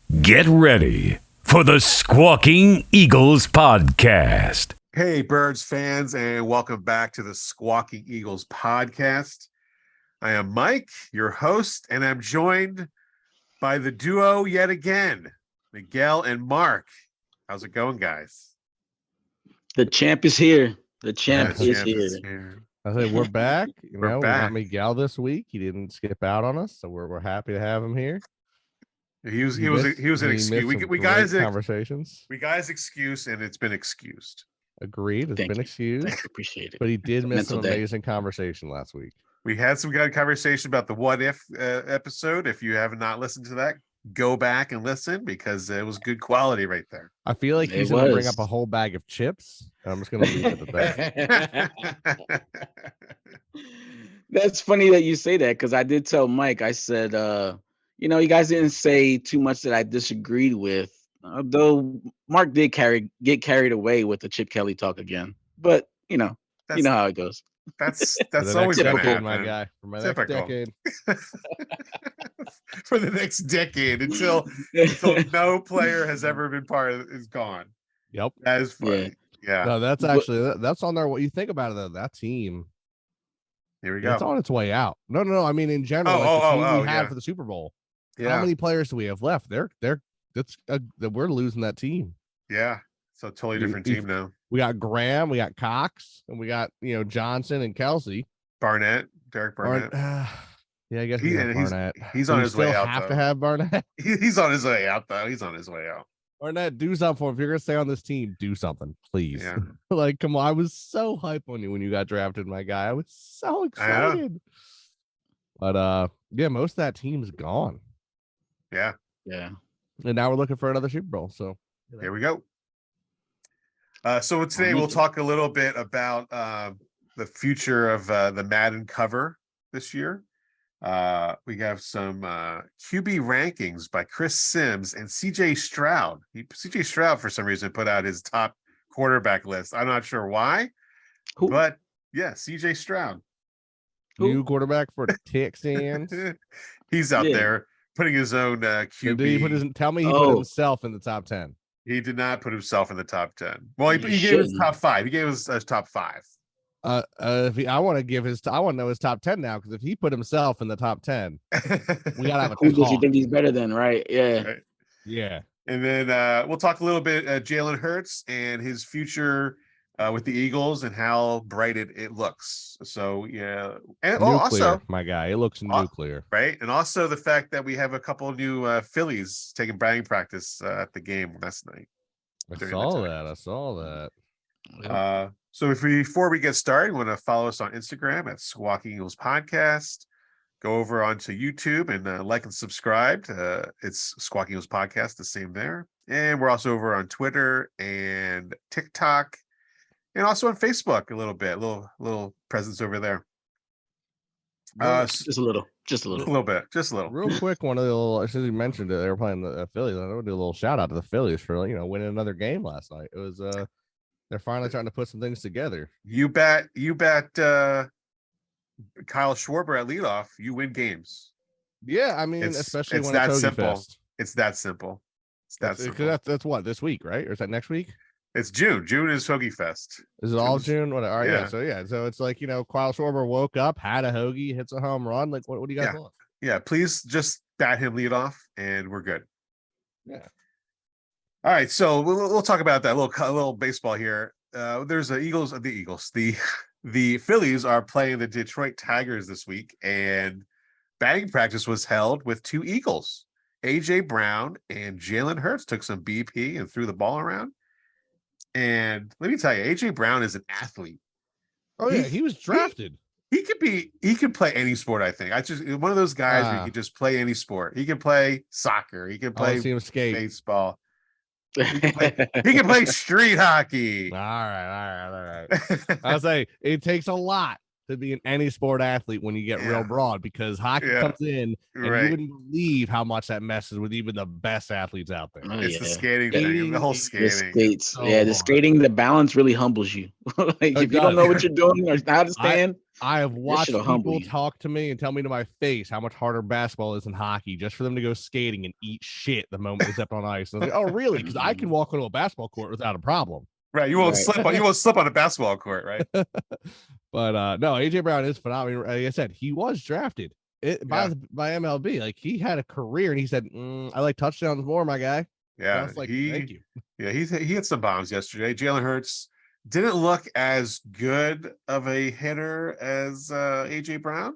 Get ready for the Squawking Eagles Podcast. Hey, Birds fans, and welcome back to the Squawking Eagles Podcast. I am Mike, your host, and I'm joined by the duo yet again, Miguel and Mark. How's it going, guys? The champ is here. The champ is here. I say we're back. We're We back. got Miguel this week. He didn't skip out on us, so we're happy to have him here. He was an excuse. We guys conversations. We guys excuse, and it's been excused. Agreed. It's Thank been you. excused, I appreciate it. but he did miss Mental an day. amazing conversation last week. We had some good conversation about the what if episode. If you have not listened to that, go back and listen because it was good quality right there. I feel like he's It going to bring was. up a whole bag of chips. And I'm just going to leave it at that. That's funny that you say that because I did tell Mike, I said, you guys didn't say too much that I disagreed with, though Mark did get carried away with the Chip Kelly talk again. But, you know how it goes. That's For the always next going to decade, happen, my guy. For my Typical. next decade. For the next decade until no player has ever been is gone. Yep. That is funny. Yeah. No, that's actually that's on there. What you think about it though? That team, Here we go. it's on its way out. No. I mean, in general, the team we had for the Super Bowl. Yeah. How many players do we have left? We're losing that team. Yeah. So totally different team now. We got Graham, we got Cox, and we got Johnson and Kelsey. Derek Barnett. Yeah, I guess we got Barnett. He's on We his way still out. have though. to have Barnett. He's on his way out though. He's on his way out. Barnett, do something for him. If you're gonna stay on this team, do something, please. Yeah. Like, come on. I was so hype on you when you got drafted, my guy. I was so excited. But yeah, most of that team's gone. Yeah. Yeah. And now we're looking for another Super Bowl. So Here we go. So today we'll talk a little bit about the future of the Madden cover this year. We have some QB rankings by Chris Sims and CJ Stroud. CJ Stroud, for some reason, put out his top quarterback list. I'm not sure why, but yeah, CJ Stroud. new quarterback for the Texans. He's out Yeah. there putting his own QB. Did he tell me he put himself in the top 10. He did not put himself in the top 10. Well, he He gave us shouldn't. top 5. He gave us top 5. I want to know his top 10 now, because if he put himself in the top 10, we gotta have a Who does he talk. think he's better than? Right. Yeah. Right. Yeah. And then we'll talk a little bit Jalen Hurts and his future with the Eagles and how bright it looks. So yeah, and Nuclear, also my guy. It looks nuclear. right, and also the fact that we have a couple new Phillies taking batting practice at the game last night. I during the saw that. So before we get started, you want to follow us on Instagram at Squawking Eagles Podcast. Go over onto YouTube and like and subscribe. It's Squawking Eagles Podcast, the same there. And we're also over on Twitter and TikTok, and also on Facebook a little bit, little presence over there. Just a little. Just a little bit. Real quick, one of the little, since you mentioned it, they were playing the Phillies. I want to do a little shout out to the Phillies for winning another game last night. It was they're finally starting to put some things together. You bet Kyle Schwarber at leadoff, you win games. Yeah, I mean, It's especially when that it's Hoagie simple. Fest. It's that simple. That's what, this week, right? Or is that next week? It's June. June is Hoagie Fest. Is it all June's- June? What? All right, yeah. So it's like, Kyle Schwarber woke up, had a hoagie, hits a home run. Like, what do you guys want? Yeah, please just bat him lead off and we're good. Yeah. All right, so we'll talk about that a little baseball here. There's the Phillies are playing the Detroit Tigers this week, and batting practice was held with two Eagles. AJ Brown and Jalen Hurts took some BP and threw the ball around. And let me tell you, AJ Brown is an athlete. Oh yeah, he was drafted. He could play any sport. I think one of those guys where he could just play any sport. He can play soccer. He can I want play to see him skate. baseball. He can play street hockey. All right. I say it takes a lot to being any sport athlete when you get real broad, because hockey comes in and you wouldn't believe how much that messes with even the best athletes out there. Oh, it's the skating thing, the whole skating. The skating, the balance really humbles you. Like if you don't know what you're doing or how to stand. I have watched people talk to me and tell me to my face how much harder basketball is than hockey, just for them to go skating and eat shit the moment they step on ice. And I was like, oh, really? Because I can walk onto a basketball court without a problem. Right. You won't slip on a basketball court, right? But no, AJ Brown is phenomenal. Like I said, he was drafted by MLB. Like he had a career, and he said, I like touchdowns more, my guy. Yeah. Like, thank you. Yeah, he hit some bombs yesterday. Jalen Hurts didn't look as good of a hitter as AJ Brown.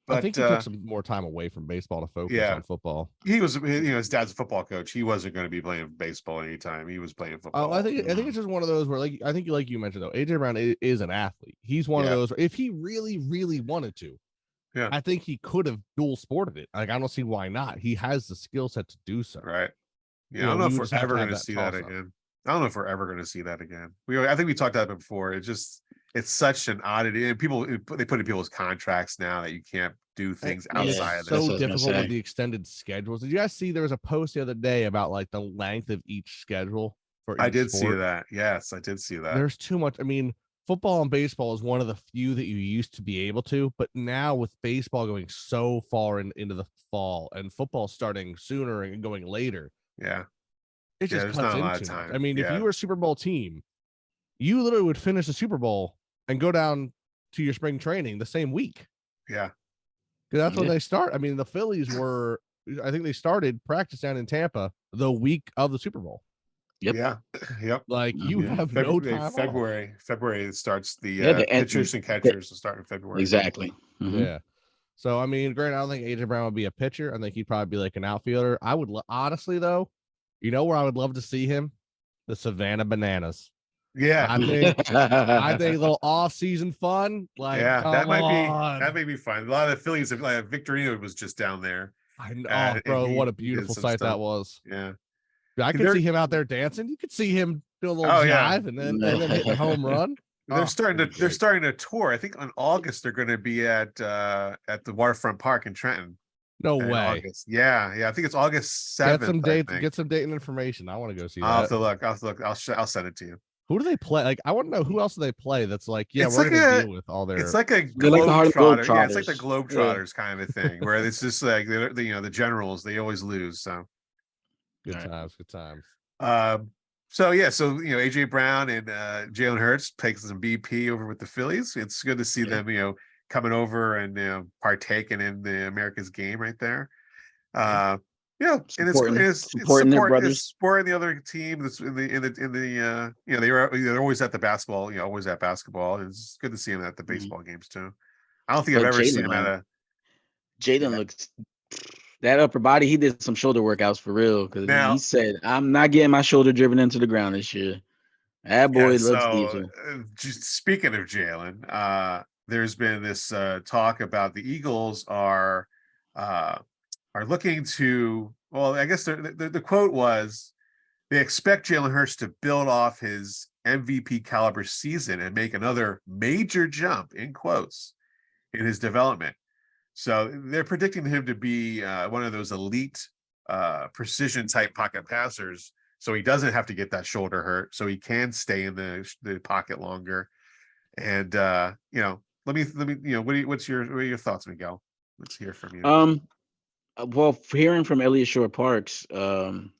But I think he took some more time away from baseball to focus on football. He was, his dad's a football coach. He wasn't going to be playing baseball anytime. He was playing football. I think it's just one of those where, like you mentioned though, AJ Brown is an athlete. He's one of those. If he really, really wanted to, I think he could have dual sported it. Like I don't see why not. He has the skill set to do so. Right. Yeah. I don't know if we're ever going to see that again. I don't know if we're ever going to see that again. I think we talked about it before. It's such an oddity, and they put in people's contracts now that you can't do things outside of this. So difficult with the extended schedules. Did you guys see there was a post the other day about like the length of each schedule for each I did sport? see that. Yes, I did see that. There's too much. I mean, football and baseball is one of the few that you used to be able to, but now with baseball going so far into the fall and football starting sooner and going later, it just cuts into time. I mean, if you were a Super Bowl team, you literally would finish the Super Bowl and go down to your spring training the same week. Yeah. Because that's when they start. I mean, the Phillies I think they started practice down in Tampa the week of the Super Bowl. Yep. Yeah. Yep. Like you have no time. February starts the pitchers and catchers will start in February. Exactly. Mm-hmm. Yeah. So, I mean, granted, I don't think AJ Brown would be a pitcher. I think he'd probably be like an outfielder. I would honestly, though, you know where I would love to see him? The Savannah Bananas. Yeah, I think a little off-season fun. Like, that might be fun. A lot of the Phillies, like Victorino was just down there. I know, bro. What a beautiful sight that was. Yeah, I could see him out there dancing. You could see him do a little jive and then hit a home run. They're starting to tour. I think in August they're going to be at the Waterfront Park in Trenton. No way. August. Yeah. I think it's August 7th. Get some date and information. I want to go see that. I'll have to look. I'll send it to you. Who do they play? Like, I want to know who else do they play that's like, we're going to deal with all their. It's like a Globetrotter. Yeah, it's like the Globetrotters kind of a thing, where it's just like the Generals. They always lose. So good times. So AJ Brown and Jalen Hurts takes some BP over with the Phillies. It's good to see them, coming over and partaking in the America's game right there. And it's supporting their brothers, supporting the other team that's in the they're always at the basketball, always at basketball. It's good to see them at the baseball games too. I don't think I've ever seen him at a. Jalen looks that upper body. He did some shoulder workouts for real because he said, "I'm not getting my shoulder driven into the ground this year." That boy looks decent. Speaking of Jalen, there's been this talk about the Eagles are looking to, I guess the quote was, they expect Jalen Hurts to build off his MVP caliber season and make another major jump, in quotes, in his development. So they're predicting him to be one of those elite precision type pocket passers, so he doesn't have to get that shoulder hurt, so he can stay in the pocket longer. And what are your thoughts, Miguel? Let's hear from you. Well, hearing from Elliott Shore-Parks,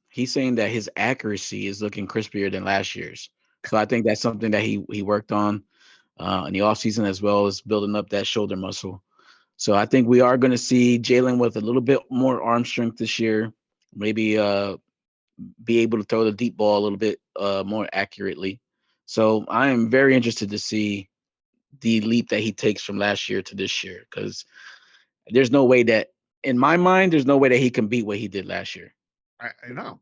he's saying that his accuracy is looking crispier than last year's. So I think that's something that he worked on in the offseason, as well as building up that shoulder muscle. So I think we are going to see Jalen with a little bit more arm strength this year, maybe be able to throw the deep ball a little bit more accurately. So I am very interested to see the leap that he takes from last year to this year, because there's no way that, in my mind, there's no way that he can beat what he did last year. I know.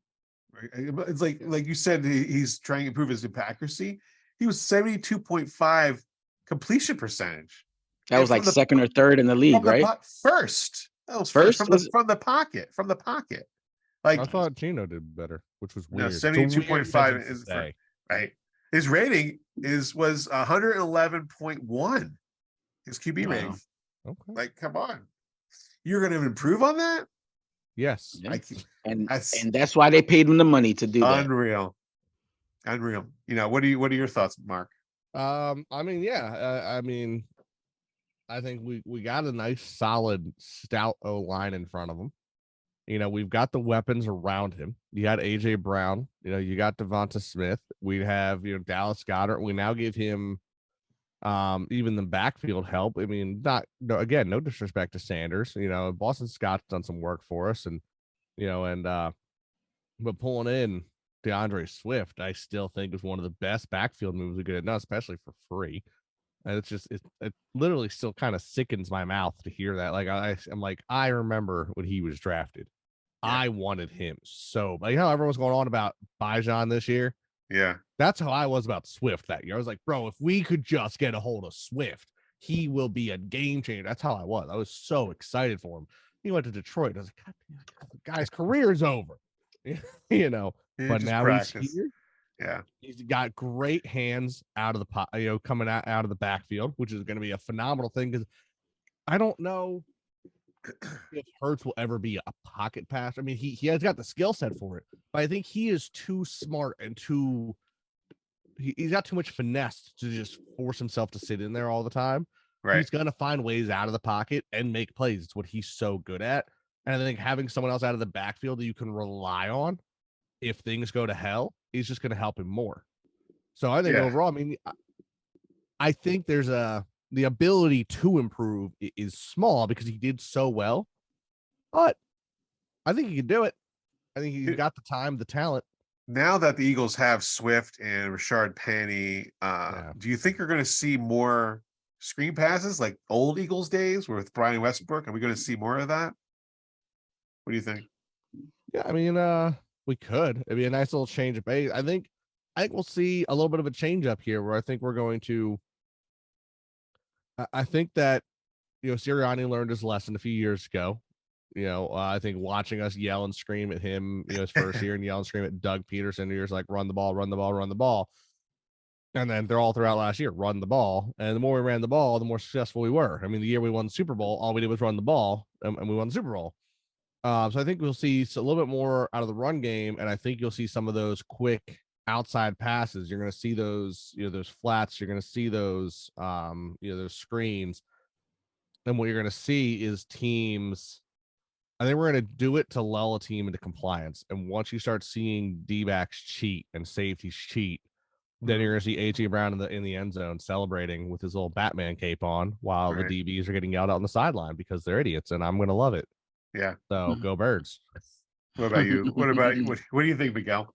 It's like you said, he's trying to improve his accuracy. He was 72.5 completion percentage. That was like second or third in the league, right? First. That was first from the pocket. From the pocket. Like, I thought Gino did better, which was weird. 72.5 is right. His rating was 111.1. his QB rating. Okay. Like, come on. You're going to improve on that? Yes. Yeah. And that's why they paid him the money to do that. Unreal. What are your thoughts, Mark? I mean, I think we got a nice, solid, stout O line in front of him. We've got the weapons around him. You got AJ Brown. You got Devonta Smith. We have Dallas Goedert. We now give him even the backfield help. I mean, no disrespect to Sanders. Boston Scott's done some work for us, and but pulling in DeAndre Swift, I still think is one of the best backfield moves we could have done, especially for free. And it's just, it literally still kind of sickens my mouth to hear that. Like, I'm like, I remember when he was drafted. Yeah. I wanted him so, like, how everyone was going on about Bijan this year. Yeah. That's how I was about Swift that year. I was like, bro, if we could just get a hold of Swift, he will be a game changer. That's how I was. I was so excited for him. He went to Detroit. I was like, God damn, the guy's career is over. But now practice. He's here. Yeah, he's got great hands out of the pot, coming out of the backfield, which is going to be a phenomenal thing. Because I don't know if Hurts will ever be a pocket passer. I mean, he has got the skill set for it, but I think he is too smart and he's got too much finesse to just force himself to sit in there all the time. Right. He's going to find ways out of the pocket and make plays. It's what he's so good at. And I think having someone else out of the backfield that you can rely on if things go to hell is just going to help him more. So I think overall, I mean, I think there's the ability to improve is small because he did so well, but I think he can do it. I think he's got the time, the talent. Now that the Eagles have Swift and Rashard Penny, do you think you're going to see more screen passes like old Eagles days with Brian Westbrook? Are we going to see more of that? What do you think? Yeah, I mean, we could. It'd be a nice little change of pace. I think we'll see a little bit of a change up here where I think we're going to. I think that Sirianni learned his lesson a few years ago. I think watching us yell and scream at him, his first year, and yell and scream at Doug Peterson, years like run the ball, run the ball, run the ball, and then they're all throughout last year run the ball. And the more we ran the ball, the more successful we were. I mean, the year we won the Super Bowl, all we did was run the ball, and we won the Super Bowl. So I think we'll see a little bit more out of the run game, and I think you'll see some of those quick outside passes. You're going to see those, those flats. You're going to see those, those screens. And what you're going to see is teams. I think we're going to do it to lull a team into compliance. And once you start seeing D-backs cheat and safeties cheat, then you're going to see A.J. Brown in the end zone celebrating with his little Batman cape on while the DBs are getting yelled out on the sideline because they're idiots, and I'm going to love it. Yeah. So go Birds. What about you? What do you think, Miguel?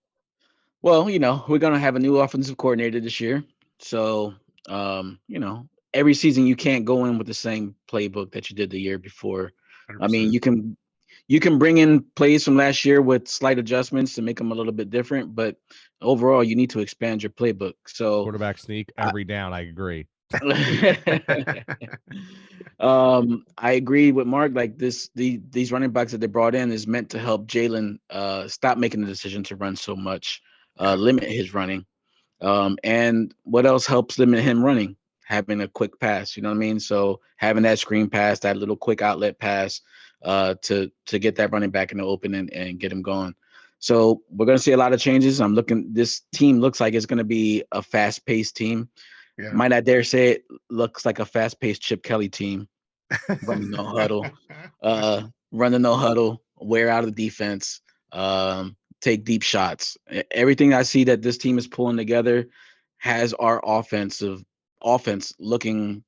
Well, we're going to have a new offensive coordinator this year. So, every season you can't go in with the same playbook that you did the year before. 100%. I mean, you can bring in plays from last year with slight adjustments to make them a little bit different, but overall you need to expand your playbook. So quarterback sneak every down. I agree. I agree with Mark. Like these running backs that they brought in is meant to help Jalen stop making the decision to run so much, limit his running. And what else helps limit him running? Having a quick pass, you know what I mean? So having that screen pass, that little quick outlet pass, to get that running back in the open and get him going. So we're gonna see a lot of changes. This team looks like it's gonna be a fast-paced team. Yeah. Might not dare say it looks like a fast-paced Chip Kelly team. Running no huddle, wear out of the defense, take deep shots. Everything I see that this team is pulling together has our offense looking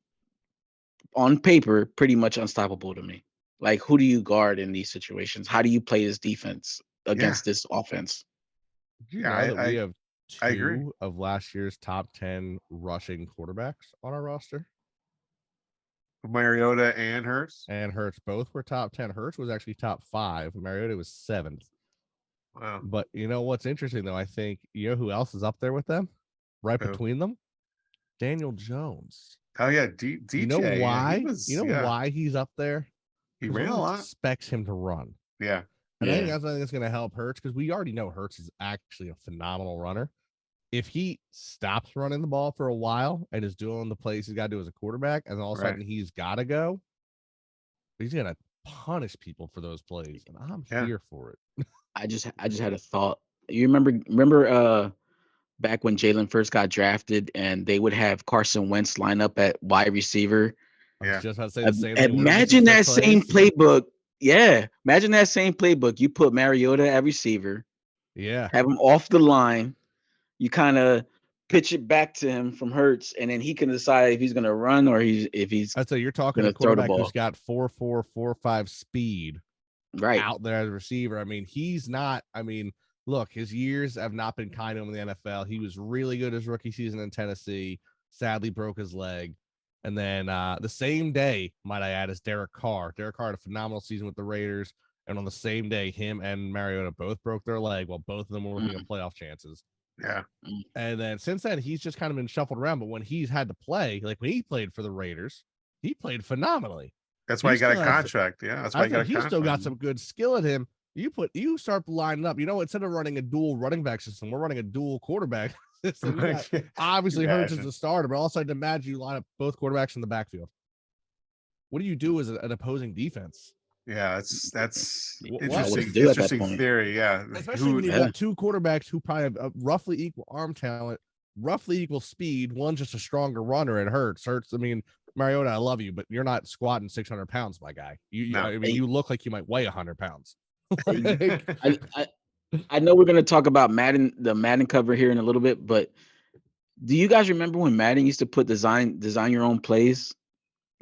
on paper pretty much unstoppable to me. Like, who do you guard in these situations? How do you play this defense against this offense? Do you know that we have two of last year's top 10 rushing quarterbacks on our roster? Mariota and Hurts? And Hurts both were top 10. Hurts was actually top 5. Mariota was 7th. Wow. But you know what's interesting, though? I think, who else is up there with them? Right between them? Daniel Jones. Oh, yeah. DJ. You know why? Why he's up there? He ran a lot. Expects him to run. Yeah. And I think that's something that's going to help Hurts because we already know Hurts is actually a phenomenal runner. if he stops running the ball for a while and is doing the plays he's got to do as a quarterback, and all of a sudden he's got to go, he's gonna punish people for those plays, and I'm here for it. I just had a thought. You remember back when Jalen first got drafted, and they would have Carson Wentz line up at wide receiver. I was just about to say the same thing. Imagine that same playbook. Yeah, imagine that same playbook. You put Mariota at receiver. Yeah, have him off the line. You kind of pitch it back to him from Hurts, and then he can decide if he's going to run or if he's. I'd say you're talking a quarterback who's got 4.4, 4.5 speed, right out there as a receiver. I mean, he's not. I mean, look, his years have not been kind to him in the NFL. He was really good his rookie season in Tennessee. Sadly, broke his leg. And then the same day, might I add, is Derek Carr. Derek Carr had a phenomenal season with the Raiders. And on the same day, him and Mariota both broke their leg while both of them were looking at playoff chances. Yeah. And then since then, he's just kind of been shuffled around. But when he's had to play, like when he played for the Raiders, he played phenomenally. That's why he got a contract. Yeah. That's why he got a contract. He's still got some good skill in him. You start lining up. Instead of running a dual running back system, we're running a dual quarterback system. Obviously, Hurts is the starter, but also imagine you line up both quarterbacks in the backfield. What do you do as an opposing defense? Yeah, that's interesting theory. Yeah, especially when you have two quarterbacks who probably have roughly equal arm talent, roughly equal speed. One's just a stronger runner. It hurts. I mean, Mariota, I love you, but you're not squatting 600 pounds, my guy. You look like you might weigh 100 pounds. I know we're going to talk about the Madden cover here in a little bit, but do you guys remember when Madden used to put design your own plays?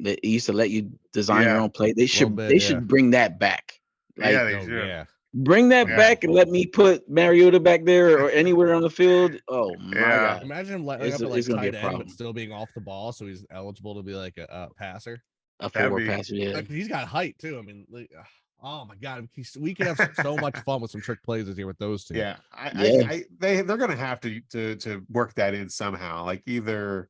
That it used to let you design your own play. They should bring that back. Bring that back and let me put Mariota back there or anywhere on the field. Oh my God! Imagine lining up like tight end, but still being off the ball, so he's eligible to be like a passer, a forward passer. Yeah, like, he's got height too. I mean, oh my God, we can have so much fun with some trick plays this year with those two. Yeah, they're gonna have to work that in somehow, like either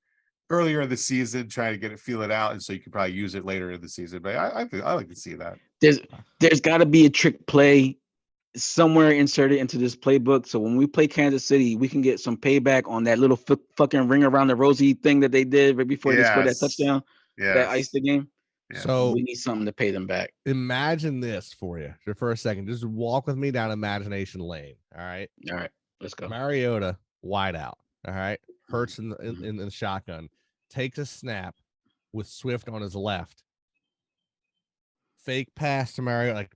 earlier in the season, try to feel it out, and so you can probably use it later in the season. But I like to see that. There's got to be a trick play somewhere inserted into this playbook, so when we play Kansas City, we can get some payback on that little fucking ring around the rosy thing that they did right before they scored that touchdown. That iced the game. So we need something to pay them back. Imagine this for you for a second. Just walk with me down imagination lane. All right, let's go. Mariota wide out. All right, Hurts in the shotgun. Takes a snap with Swift on his left. Fake pass to Mariota,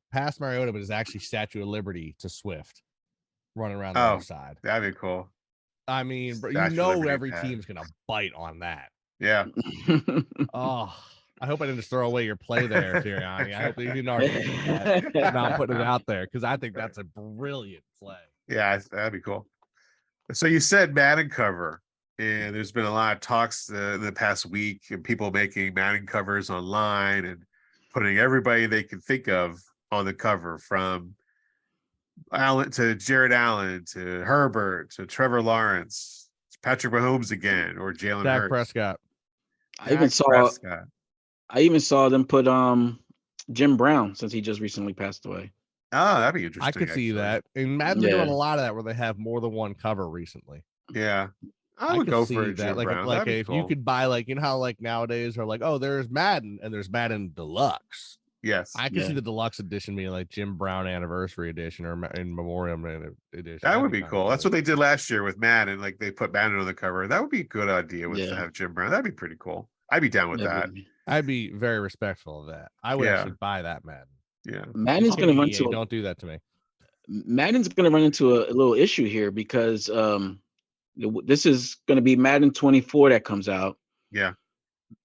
but is actually Statue of Liberty to Swift, running around the other side. That'd be cool. I mean, every team's gonna bite on that. Yeah. Oh, I hope I didn't just throw away your play there, Sirianni. I hope you didn't already do that. Not putting it out there because I think that's a brilliant play. Yeah, that'd be cool. So you said Madden cover. And there's been a lot of talks in the past week and people making Madden covers online and putting everybody they can think of on the cover, from Allen to Jared Allen to Herbert to Trevor Lawrence, Patrick Mahomes again, or Jalen Hurts. Prescott. I even saw them put Jim Brown, since he just recently passed away. Oh, that'd be interesting. I could see that. And Madden's doing a lot of that where they have more than one cover recently. Yeah. I would go for that. Like if you could buy, like, how like nowadays are like, oh, there's Madden and there's Madden Deluxe. Yes, I can see the deluxe edition being like Jim Brown Anniversary Edition or in Memoriam Edition. That would be cool. That's what they did last year with Madden. Like they put Madden on the cover. That would be a good idea to have Jim Brown. That'd be pretty cool. I'd be down with that. I'd be very respectful of that. I would actually buy that Madden. Yeah, Madden's going to run into. Don't do that to me. Madden's going to run into a little issue here because this is going to be Madden 24 that comes out. Yeah.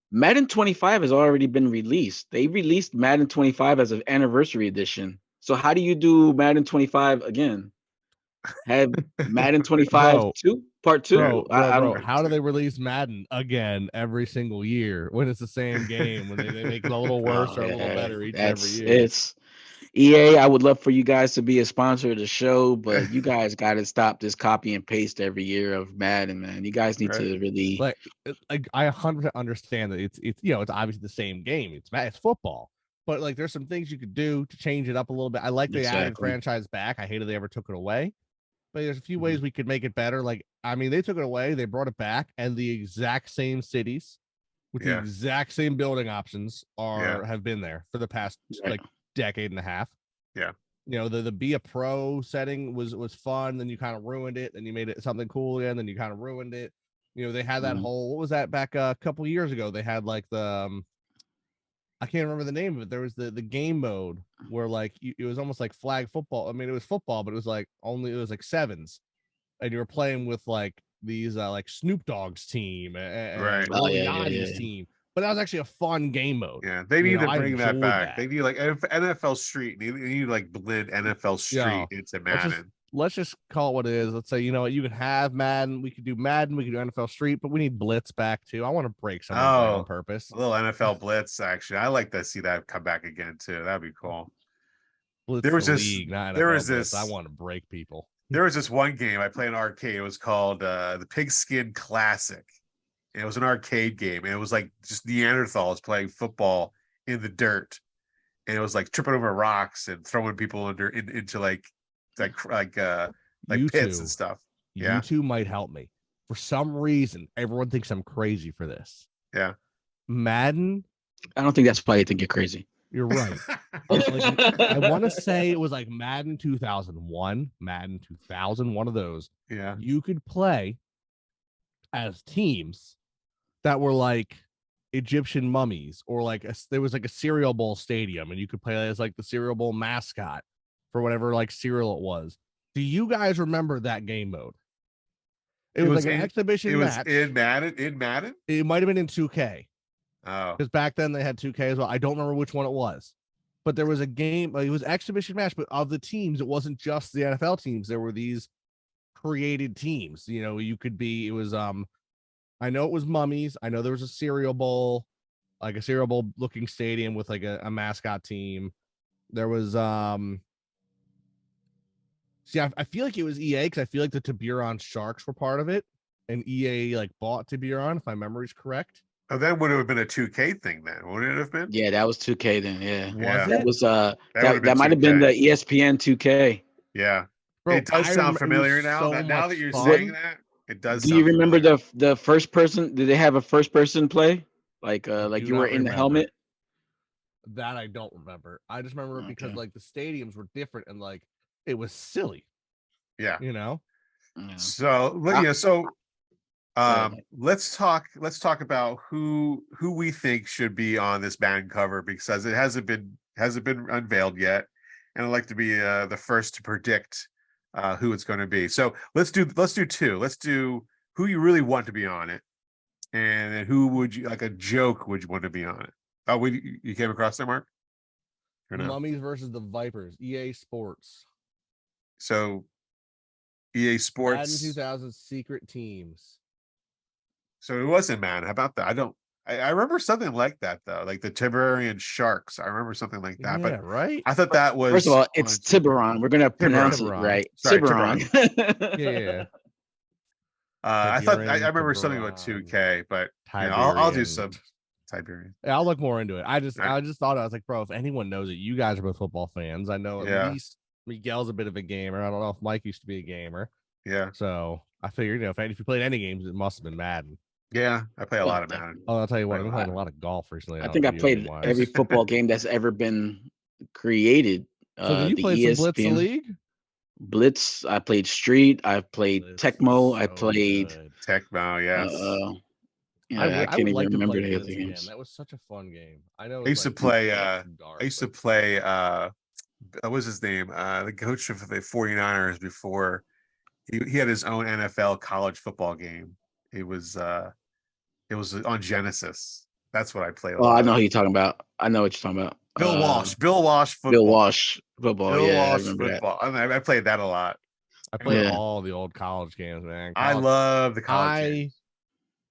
Madden 25 has already been released. They released Madden 25 as an anniversary edition. So how do you do Madden 25 again? Have Madden 25 part 2? Bro, how do they release Madden again every single year when it's the same game? When they make it a little worse or a little better every year? It's EA, I would love for you guys to be a sponsor of the show, but you guys got to stop this copy and paste every year of Madden, man. You guys need to really like I 100% understand that it's obviously the same game. It's football, but like there's some things you could do to change it up a little bit. I like they added franchise back. I hated they ever took it away, but there's a few ways we could make it better. Like I mean, they took it away, they brought it back, and the exact same cities with the exact same building options have been there for the past like decade and a half. Yeah. You know, the be a pro setting was fun, then you kind of ruined it, then you made it something cool again, then you kind of ruined it. You know, they had that whole, what was that back a couple years ago? They had like the I can't remember the name of it. There was the game mode where like it was almost like flag football. I mean, it was football, but it was like like sevens, and you were playing with like these like Snoop Dogg's team and Yachty's team. But that was actually a fun game mode. Yeah, they need to bring that back. They need like NFL Street. They need to like blend NFL Street into Madden. Let's just call it what it is. Let's say, you know what, you can have Madden. We could do Madden. We could do NFL Street, but we need Blitz back too. I want to break something on purpose. A little NFL Blitz, actually. I like to see that come back again too. That'd be cool. Blitz there was this league, not there was Blitz. I want to break people. There was this one game I played in arcade. It was called the Pigskin Classic. And it was an arcade game, and it was like just Neanderthals playing football in the dirt, and it was like tripping over rocks and throwing people into like pits and stuff. Yeah, you two might help me. For some reason, everyone thinks I'm crazy for this. Yeah, Madden. I don't think that's why you think you're crazy. You're right. I want to say it was like Madden 2001, Madden 2000, one of those. Yeah, you could play as teams that were like Egyptian mummies, or like there was like a cereal bowl stadium, and you could play as like the cereal bowl mascot for whatever like cereal it was. Do you guys remember that game mode? It was like an exhibition match. In Madden? It might have been in 2K. Oh. Because back then they had 2K as well. I don't remember which one it was. But there was a game, it was exhibition match, but of the teams, it wasn't just the NFL teams. There were these created teams. You know, you could be, it was I know it was mummies. I know there was a cereal bowl, like a cereal bowl looking stadium with like a mascot team. There was see, I feel like it was EA, because I feel like the Tiburon Sharks were part of it, and EA like bought Tiburon, if my memory is correct. Oh, that would have been a 2K thing then, wouldn't it have been? Yeah, that was 2K then. Yeah, That was that might have been the ESPN 2K. Yeah, bro, it does sound familiar now. Now that you're saying that, it does. Do you remember the first person? Did they have a first person play? Like you were in the helmet? That I don't remember. I just remember it because like the stadiums were different, and like it was silly. Yeah, you know. Yeah. So let's talk about who we think should be on this Madden cover, because it hasn't been unveiled yet, and I'd like to be the first to predict who it's going to be. So let's do two. Let's do who you really want to be on it, and then who would you, like a joke, would you want to be on it? Oh, you came across that, Mark? Or no? Mummies versus the Vipers, EA Sports. So EA Sports, Madden 2000 secret teams. So it wasn't Madden. How about that? I remember something like that though, like the Tiburon Sharks. I remember something like that. Yeah, but right. I thought that was, first of all, it's Tiburon. We're gonna pronounce it right. Tiburon. Yeah. I remember something about 2K, but I'll do some Tiberian. Yeah, I'll look more into it. I just thought, I was like, bro, if anyone knows it, you guys are both football fans. I know at least Miguel's a bit of a gamer. I don't know if Mike used to be a gamer. Yeah. So I figured, if you played any games, it must have been Madden. Yeah, I play a lot of Madden. Oh, I'll tell you what, I'm playing a lot of golf recently. I think I played every football game that's ever been created. So you played some Blitz League? Blitz. I played Street. I played Tecmo. I played Tecmo. Yes. I can't even remember the other games. That was such a fun game. I know. I used to play. What was his name? The coach of the 49ers before. He had his own NFL college football game. It was on Genesis. That's what I played. Oh, I know who you're talking about. I know what you're talking about. Bill Walsh football. Bill Walsh football. Bill Walsh football. I played that a lot. I played all the old college games, man. I love the college games.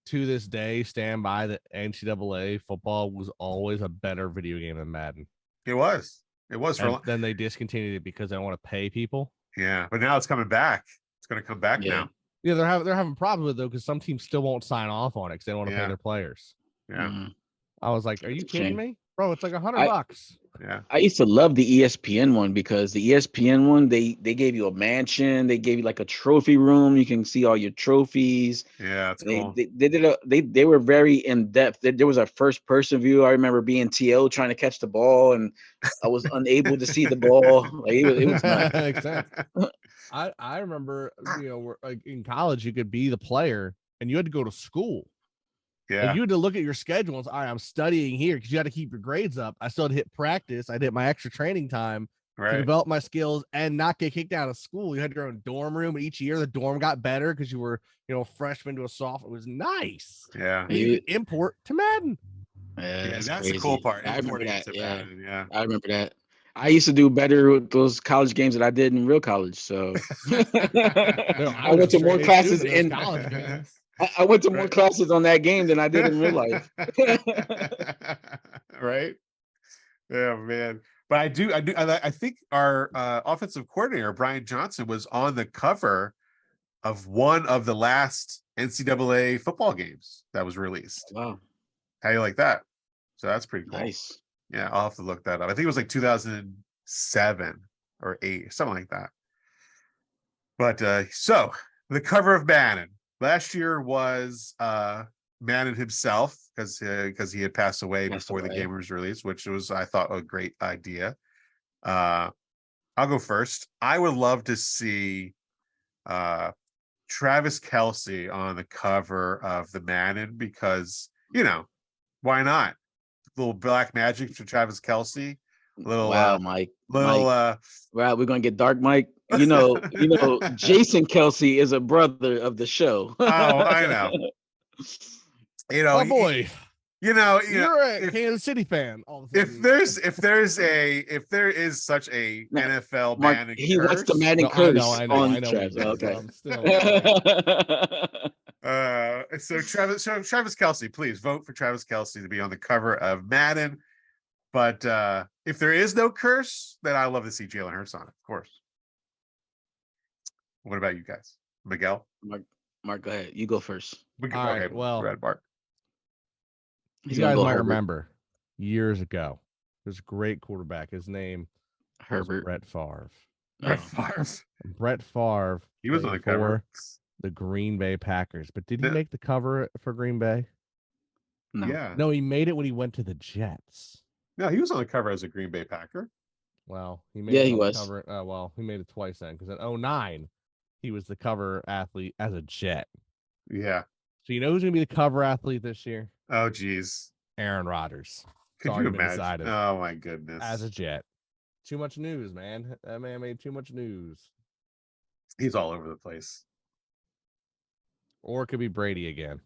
To this day, stand by that NCAA football was always a better video game than Madden. It was. Then they discontinued it because they don't want to pay people. Yeah, but now it's coming back. It's going to come back now. Yeah, they're having problems with it though, because some teams still won't sign off on it because they don't want to pay their players. Yeah. I was like, are you kidding me, bro? It's like $100. Yeah. I used to love the ESPN one because the ESPN one, they gave you a mansion, they gave you like a trophy room. You can see all your trophies. Yeah, that's They cool. they did they were very in depth. There was a first person view. I remember being TL trying to catch the ball and I was unable to see the ball. Like it was nuts. Makes sense. I remember, like in college, you could be the player and you had to go to school. Yeah. Like you had to look at your schedule and say, all right, I'm studying here because you had to keep your grades up. I still had to hit practice. I'd hit my extra training time to develop my skills and not get kicked out of school. You had your own dorm room. And each year the dorm got better because you were, a freshman to a sophomore. It was nice. Yeah. And you could import to Madden. Yeah, that's the cool part. I remember that. Madden, yeah. I remember that. I used to do better with those college games than I did in real college. So I went to more classes in college games. I went to more classes on that game than I did in real life. Right? Yeah, man. But I think our offensive coordinator, Brian Johnson, was on the cover of one of the last NCAA football games that was released. Wow. How do you like that? So that's pretty cool. Nice. Yeah, I'll have to look that up. I think it was like 2007 or 8, something like that. But so the cover of Madden last year was Madden himself because he had passed away before the game was released, which was, I thought, a great idea. I'll go first. I would love to see Travis Kelce on the cover of the Madden because, why not? Little black magic for Travis Kelce. Mike. Wow, we're gonna get dark, Mike. Jason Kelce is a brother of the show. Oh, I know. Oh boy. You're a Kansas City fan. If there is such a NFL Mark, Madden he curse, wants the Madden curse on Travis. Okay. So Travis Kelce, please vote for Travis Kelce to be on the cover of Madden. But if there is no curse, then I love to see Jalen Hurts on it, of course. What about you guys, Miguel? Mark, go ahead. You go first. All right. Well, Red Mark. You guys might remember years ago, there's a great quarterback. His name Herbert. Brett Favre. Brett Favre. He was on the cover. The Green Bay Packers. But did he make the cover for Green Bay? No. Yeah. No, he made it when he went to the Jets. No, he was on the cover as a Green Bay Packer. Well, he made he was. Cover. He made it twice then because in 2009, he was the cover athlete as a Jet. Yeah. So you know who's going to be the cover athlete this year? Oh, geez. Aaron Rodgers. Could you imagine? Oh, my goodness. As a Jet. Too much news, man. That man made too much news. He's all over the place. Or it could be Brady again.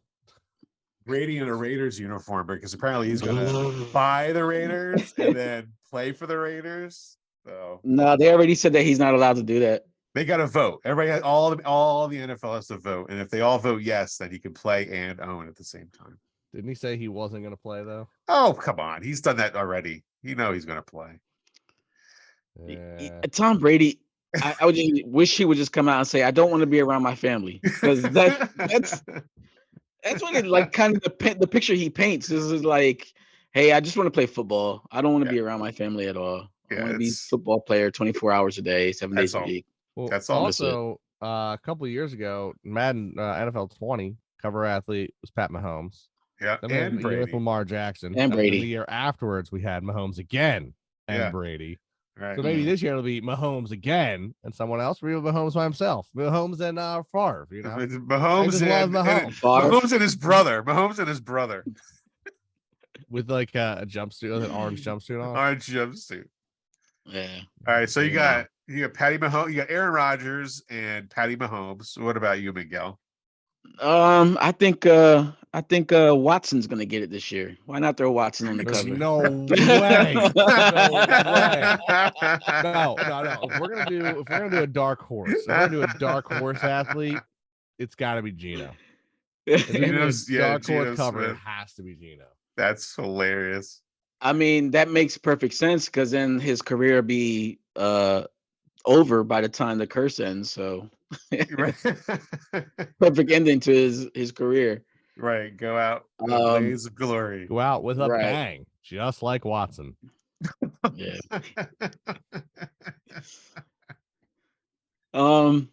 Brady in a Raiders uniform because apparently he's going to buy the Raiders and then play for the Raiders. So no, they already said that he's not allowed to do that. They got to vote. Everybody has all the NFL has to vote, and if they all vote yes, then he can play and own at the same time. Didn't he say he wasn't going to play though? Oh, come on, he's done that already. He's going to play. Yeah. Tom Brady. I would just wish he would just come out and say, "I don't want to be around my family," because that's what it like. Kind of the picture he paints is like, "Hey, I just want to play football. I don't want to be around my family at all. I want to be a football player 24 hours a day, 7 days a week." Well, that's all. Also, a couple of years ago, Madden NFL 20 cover athlete was Pat Mahomes. Yeah, and Brady. With Lamar Jackson. And Brady. The year afterwards, we had Mahomes again and Brady. Right. So maybe this year it'll be Mahomes again and someone else. Real Mahomes by himself. Mahomes and Favre. Mahomes and his brother. Mahomes and his brother. With like a jumpsuit, an orange jumpsuit on. Orange jumpsuit. Yeah. All right. So you got Patty Mahomes. You got Aaron Rodgers and Patty Mahomes. What about you, Miguel? I think Watson's gonna get it this year. Why not throw Watson on the cover? No way. No. If we're gonna do a dark horse, athlete, it's got to be Geno. Dark horse cover, it has to be Geno. That's hilarious. I mean, that makes perfect sense because then his career be over by the time the curse ends. So perfect ending to his career. Right. Go out with a blaze of glory. Go out with a bang, just like Watson. Yeah.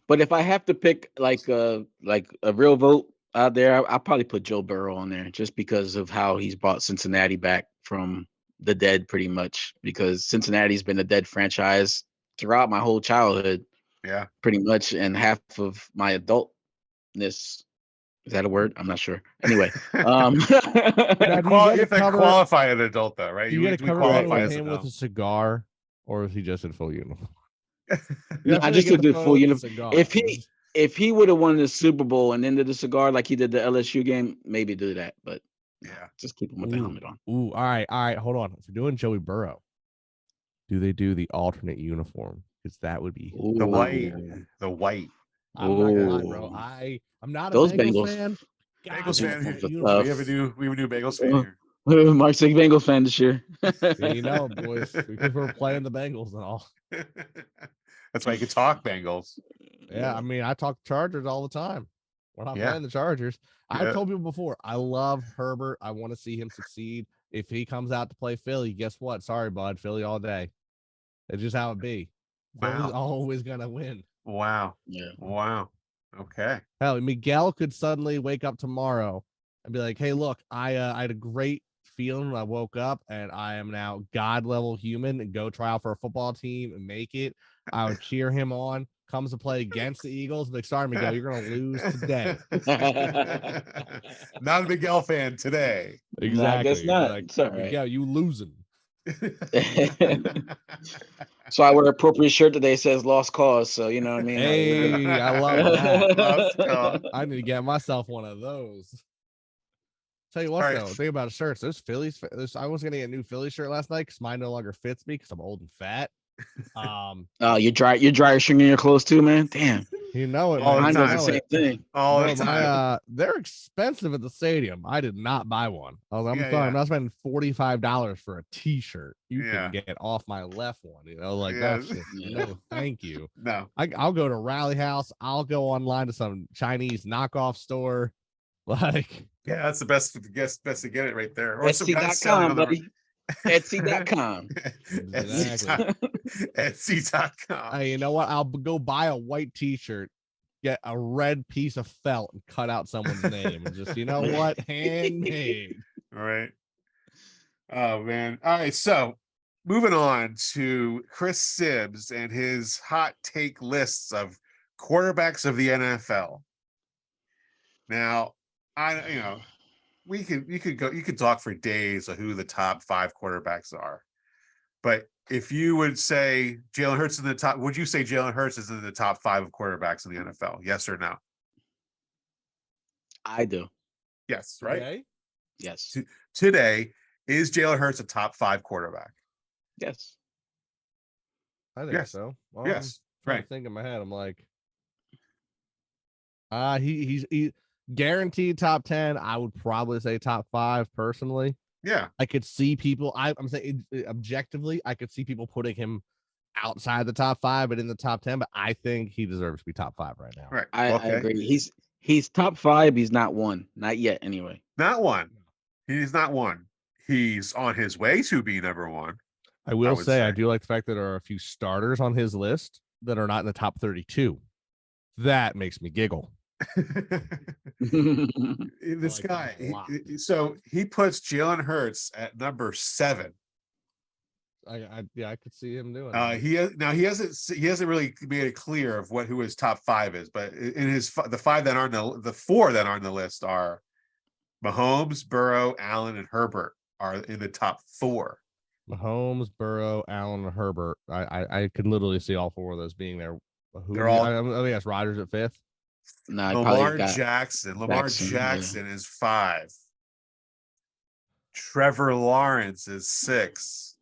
But if I have to pick like a real vote out there, I'll probably put Joe Burrow on there just because of how he's brought Cincinnati back from the dead, pretty much. Because Cincinnati's been a dead franchise throughout my whole childhood, Yeah. pretty much, and half of my adultness. Is that a word? I'm not sure. Anyway, Now, you have to qualify an adult, though, right? You got to cover qualify him with a cigar, or is he just in full uniform? No, I just did the full uniform. If he would have won the Super Bowl and ended the cigar like he did the LSU game, maybe do that. But yeah, just keep him with the helmet on. All right. Hold on. If you're doing Joey Burrow, do they do the alternate uniform? Because that would be the white. I'm not gonna lie, bro. I'm not a Bengals fan. Bengals fan. We have a new Bengals fan here. Mark's a Bengals fan this year. Yeah, boys, because we're playing the Bengals and all. That's why you can talk Bengals. Yeah, I mean, I talk Chargers all the time. We're not playing the Chargers. I've told people before, I love Herbert. I want to see him succeed. If he comes out to play Philly, guess what? Sorry, bud. Philly all day. It's just how it be. Wow. Philly's always going to win. Wow. Yeah. Wow. Okay. Hell, Miguel could suddenly wake up tomorrow and be like, hey, look, I had a great feeling when I woke up and I am now God level human and go try out for a football team and make it. I would cheer him on. Comes to play against the Eagles. Like, sorry, Miguel, you're going to lose today. Not a Miguel fan today. Exactly. I guess not. Like, it's all right. Miguel, you losing. So I wear an appropriate shirt today. Says "Lost Cause." So you know what I mean. Hey, I love that. Lost Cause. I need to get myself one of those. Tell you what, though, think about shirts. Those Phillies. I was gonna get a new Philly shirt last night because mine no longer fits me because I'm old and fat. You dryer stringing your clothes too, man. Damn. You know it. All man. the time. The same thing. All the time. They're expensive at the stadium. I did not buy one. I'm sorry. I'm not spending $45 for a T-shirt. You can get off my left one. You know, like that's just, no, thank you. No, I'll go to Rally House. I'll go online to some Chinese knockoff store. Like, yeah, that's the best to get it right there. Or Etsy.com, buddy. Etsy.com. Etsy.com. Hey, you know what? I'll go buy a white T-shirt, get a red piece of felt, and cut out someone's name, and just, you know what, handmade. All right. Oh man. All right. So moving on to Chris Sibbs and his hot take lists of quarterbacks of the NFL. Now, you could talk for days of who the top 5 quarterbacks are. But if you would say Jalen Hurts in the top, would you say Jalen Hurts is in the top 5 of quarterbacks in the NFL? Yes or no? I do. Yes, right? Okay. Yes. Today, is Jalen Hurts a top 5 quarterback? Yes. I think so. Yes. Right. I think in my head, I'm like, he's guaranteed top 10. I would probably say top 5 personally. Yeah. I could see people. I'm saying objectively, I could see people putting him outside the top 5, but in the top 10. But I think he deserves to be top 5 right now. Right. I agree. He's top 5. He's not 1. Not yet, anyway. Not 1. He's not 1. He's on his way to be number 1. I will say I do like the fact that there are a few starters on his list that are not in the top 32. That makes me giggle. This guy, so he puts Jalen Hurts at number 7. I could see him doing. He hasn't really made it clear of who his top 5 is, but in the 5 that aren't the 4 that aren't on the list are Mahomes, Burrow, Allen, and Herbert are in the top 4. Mahomes, Burrow, Allen, and Herbert. I could literally see all 4 of those being there. They're all. I guess Rodgers at 5th. No, Lamar Jackson. Lamar Jackson is 5. Trevor Lawrence is 6.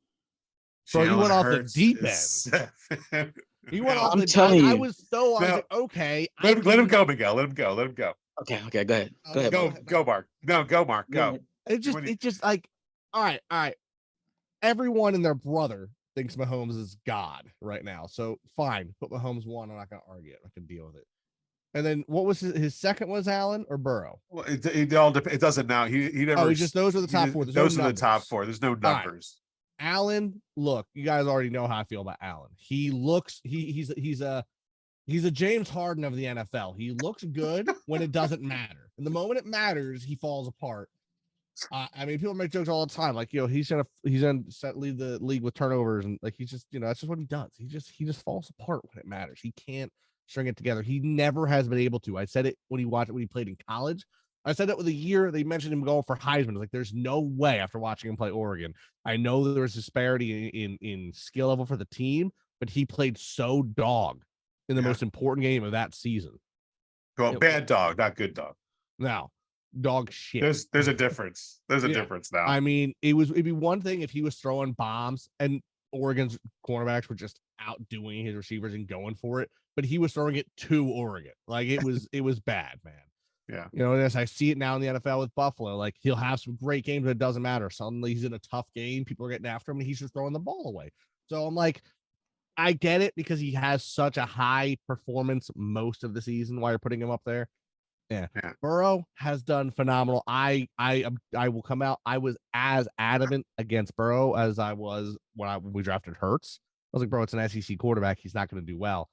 So you went off the deep end. You went off the deep end. I was like, okay. Let him go, Miguel. Let him go. Okay, go ahead. Go, Mark. No, go, Mark. Go. It just like, all right. Everyone and their brother thinks Mahomes is God right now. So fine, put Mahomes 1. I'm not gonna argue it. I can deal with it. And then what was his second? Was Allen or Burrow? Well, it all depends. It doesn't now. He never. Those are the top 4. Those are the top 4. There's no numbers. Allen, look, you guys already know how I feel about Allen. He looks he's a James Harden of the NFL. He looks good when it doesn't matter. And the moment it matters, he falls apart. I mean, people make jokes all the time, like, he's gonna lead the league with turnovers, and like he's just, that's just what he does. He just falls apart when it matters. He can't string it together. He never has been able to. I said it when he played in college. I said that with a year they mentioned him going for Heisman. Like, there's no way after watching him play Oregon. I know there was disparity in skill level for the team, but he played so dog in the most important game of that season. Well, bad dog, not good dog. Now, dog shit. There's a difference. There's a difference now. I mean, it'd be one thing if he was throwing bombs and Oregon's cornerbacks were just outdoing his receivers and going for it, but he was throwing it to Oregon. Like, it was bad, man. Yeah. And as I see it now in the NFL with Buffalo, like, he'll have some great games, but it doesn't matter. Suddenly he's in a tough game. People are getting after him and he's just throwing the ball away. So I'm like, I get it because he has such a high performance most of the season while you're putting him up there. Yeah. Burrow has done phenomenal. I will come out. I was as adamant against Burrow as I was when we drafted Hurts. I was like, bro, it's an SEC quarterback. He's not going to do well.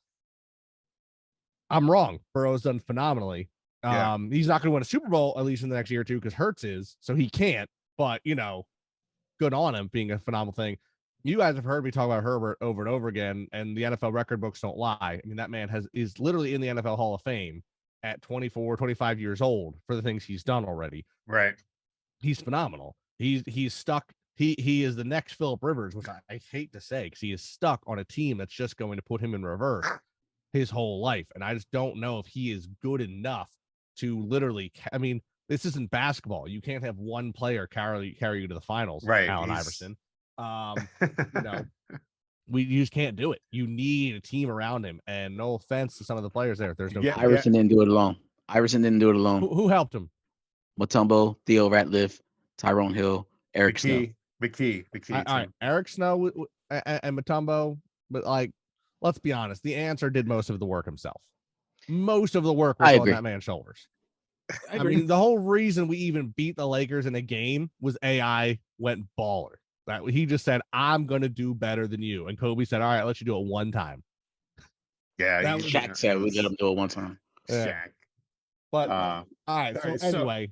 I'm wrong. Burrow's done phenomenally. He's not going to win a Super Bowl, at least in the next year or two, because Hurts is, so he can't. But, good on him being a phenomenal thing. You guys have heard me talk about Herbert over and over again, and the NFL record books don't lie. I mean, that man is literally in the NFL Hall of Fame at 24, 25 years old for the things he's done already. Right. He's phenomenal. He's stuck. He is the next Phillip Rivers, which I hate to say, because he is stuck on a team that's just going to put him in reverse his whole life. And I just don't know if he is good enough to literally, I mean, this isn't basketball. You can't have one player carry you to the finals, right? Allen Iverson. You just can't do it. You need a team around him. And no offense to some of the players there, there's no. Iverson didn't do it alone. Who helped him? Mutombo, Theo Ratliff, Tyrone Hill, Eric Snow. McKee. All right, Eric Snow and Mutombo, but like, let's be honest, the answer did most of the work himself. Most of the work was on that man's shoulders. I mean, the whole reason we even beat the Lakers in a game was AI went baller. That he just said, "I'm going to do better than you," and Kobe said, "All right, I'll let you do it one time." Yeah, Shaq said we let him do it one time. Shaq. Yeah. But all right. So anyway,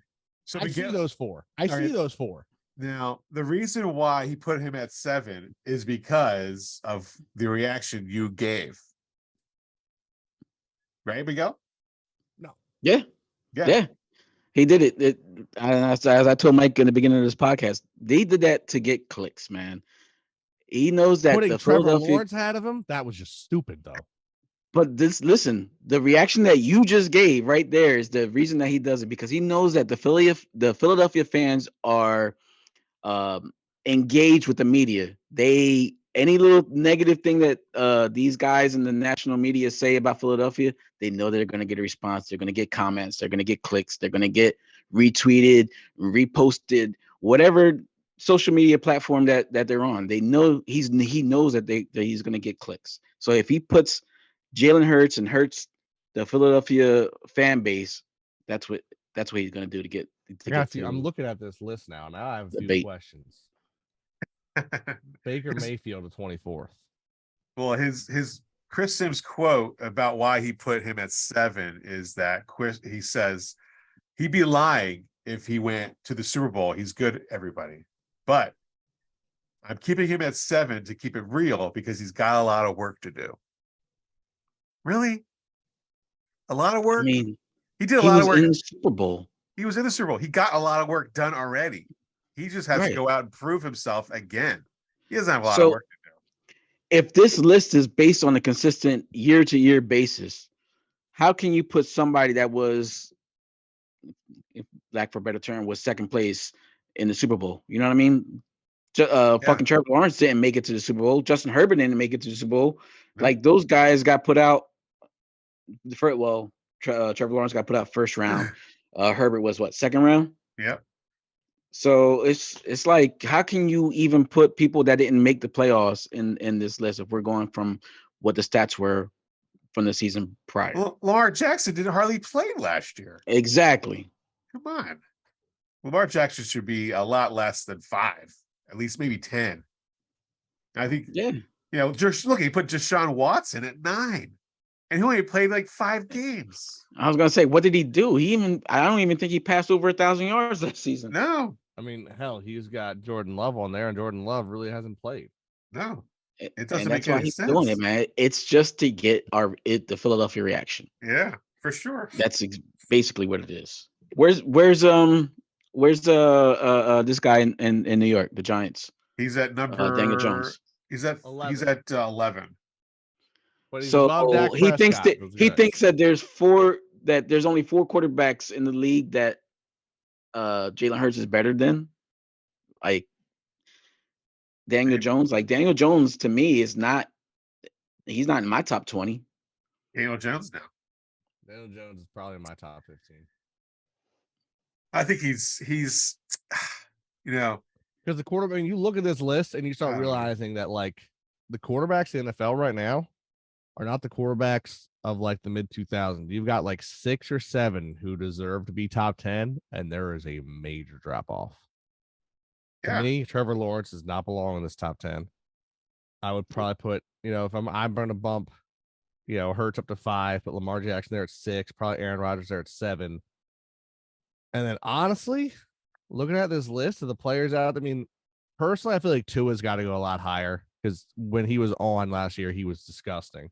I see those four. Those four. Now, the reason why he put him at 7 is because of the reaction you gave. Right, Miguel? No. Yeah. He did it. As I told Mike in the beginning of this podcast, they did that to get clicks, man. He knows that putting Trevor Lawrence ahead of him, that was just stupid, though. But listen, the reaction that you just gave right there is the reason that he does it, because he knows that the Philadelphia fans are engaged with the media. Any little negative thing that these guys in the national media say about Philadelphia, they know they're going to get a response. They're going to get comments. They're going to get clicks. They're going to get retweeted, reposted, whatever social media platform that they're on. They know he knows that he's going to get clicks. So if he puts Jalen Hurts and hurts the Philadelphia fan base, that's what he's going to do to get. I'm looking at this list now. Now I have a few questions. Baker Mayfield to 24th. Well, his Chris Sims quote about why he put him at 7 is that he says he'd be lying if he went to the Super Bowl. He's good, everybody, but I'm keeping him at 7 to keep it real because he's got a lot of work to do. Really, a lot of work. I mean, he did a lot of work in the Super Bowl. He was in the Super Bowl. He got a lot of work done already. He just has to go out and prove himself again. He doesn't have a lot of work to do. If this list is based on a consistent year-to-year basis, how can you put somebody that was, if lack for a better term, was second place in the Super Bowl? You know what I mean? Fucking Trevor Lawrence didn't make it to the Super Bowl. Justin Herbert didn't make it to the Super Bowl. Like, those guys got put out. Trevor Lawrence got put out first round. Herbert was second round? Yep. So it's like, how can you even put people that didn't make the playoffs in this list if we're going from what the stats were from the season prior? Well, Lamar Jackson didn't hardly play last year. Exactly. Come on. Lamar Jackson should be a lot less than 5, at least maybe 10. I think, Yeah. Just look, he put Deshaun Watson at 9, and he only played like 5 games. I was gonna say, what did he do? I don't even think he passed over 1,000 yards that season. No. I mean, hell, he's got Jordan Love on there, and Jordan Love really hasn't played. No. It and doesn't that's make why any he's sense. doing it, man. It's just to get the Philadelphia reaction. Yeah, for sure. That's basically what it is. Where's this guy in New York, the Giants? He's at number Daniel Jones. He's at 11. He's at 11. But he's So above Dak he thinks Prescott, that there's only 4 quarterbacks in the league that Jalen Hurts is better than, like Daniel Jones. Like Daniel Jones to me he's not in my top 20. Daniel Jones now. Daniel Jones is probably in my top 15. I think he's because the quarterback, you look at this list and you start realizing that like the quarterbacks in the NFL right now are not the quarterbacks of like the mid 2000s. You've got like 6 or 7 who deserve to be top 10, and there is a major drop off. To me, Trevor Lawrence does not belong in this top 10. I would probably put, if I'm going to bump, Hurts up to 5, put Lamar Jackson there at 6, probably Aaron Rodgers there at 7. And then honestly, looking at this list of the players out, I mean, personally, I feel like Tua's got to go a lot higher because when he was on last year, he was disgusting.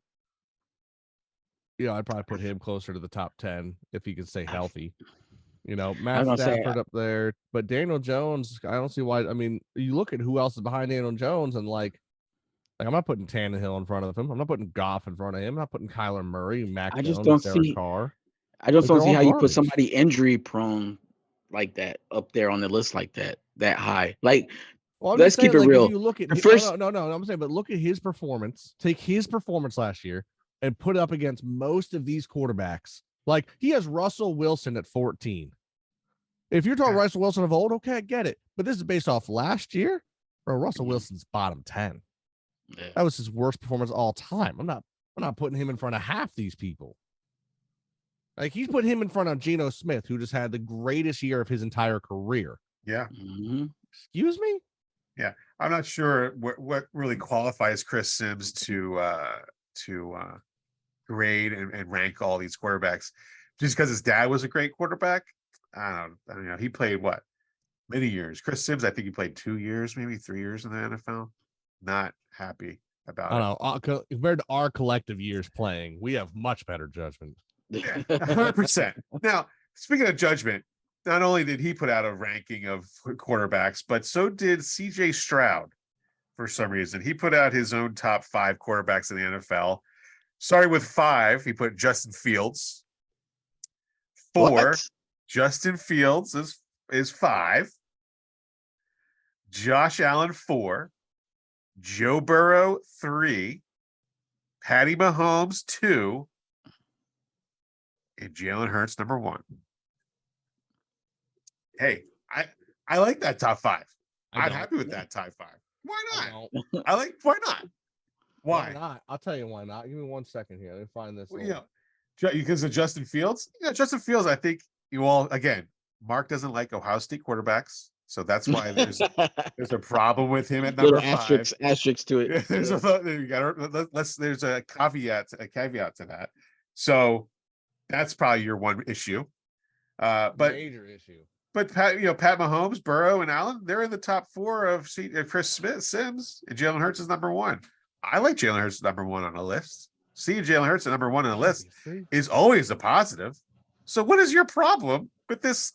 I'd probably put him closer to the top 10 if he could stay healthy. Matt Stafford up there, but Daniel Jones, I don't see why. I mean, you look at who else is behind Daniel Jones, and like I'm not putting Tannehill in front of him. I'm not putting Goff in front of him. I'm not putting Kyler Murray, Mac Jones, Derek Carr. I just don't see how you put somebody injury prone like that up there on the list like that high. Like, let's keep it real. You look at I'm saying, but look at his performance. Take his performance last year and put it up against most of these quarterbacks. Like, he has Russell Wilson at 14. If you're talking Russell Wilson of old, okay, I get it. But this is based off last year. Bro, Russell Wilson's bottom 10. Yeah. That was his worst performance of all time. I'm not putting him in front of half these people. Like, he's put him in front of Geno Smith, who just had the greatest year of his entire career. Yeah. Mm-hmm. Excuse me? Yeah. I'm not sure what really qualifies Chris Sims to grade and rank all these quarterbacks. Just because his dad was a great quarterback. I don't know. He played what? Many years. Chris Sims, I think he played 2 years, maybe 3 years in the NFL. Not happy about it. Compared to our collective years playing, we have much better judgment. 100%. Now, speaking of judgment, not only did he put out a ranking of quarterbacks, but so did CJ Stroud for some reason. He put out his own top 5 quarterbacks in the NFL. Starting with 5, he put Justin Fields. 4, Justin Fields is 5. Josh Allen 4. Joe Burrow 3. Patty Mahomes 2. And Jalen Hurts number 1. Hey, I like that top 5. I'm happy with that top 5. Why not? Why not? Why not? I'll tell you why not. Give me 1 second here. Let me find this. Well, because of Justin Fields? Yeah, Justin Fields, I think again, Mark doesn't like Ohio State quarterbacks. So that's why there's a problem with him at number 5. Asterisk to it. There's a caveat to that. So that's probably your one issue. But major issue. But Pat Mahomes, Burrow, and Allen, they're in the top 4 of Chris Sims, and Jalen Hurts is number 1. I like Jalen Hurts number 1 on a list. Seeing Jalen Hurts at number 1 on a list is always a positive. So what is your problem with this?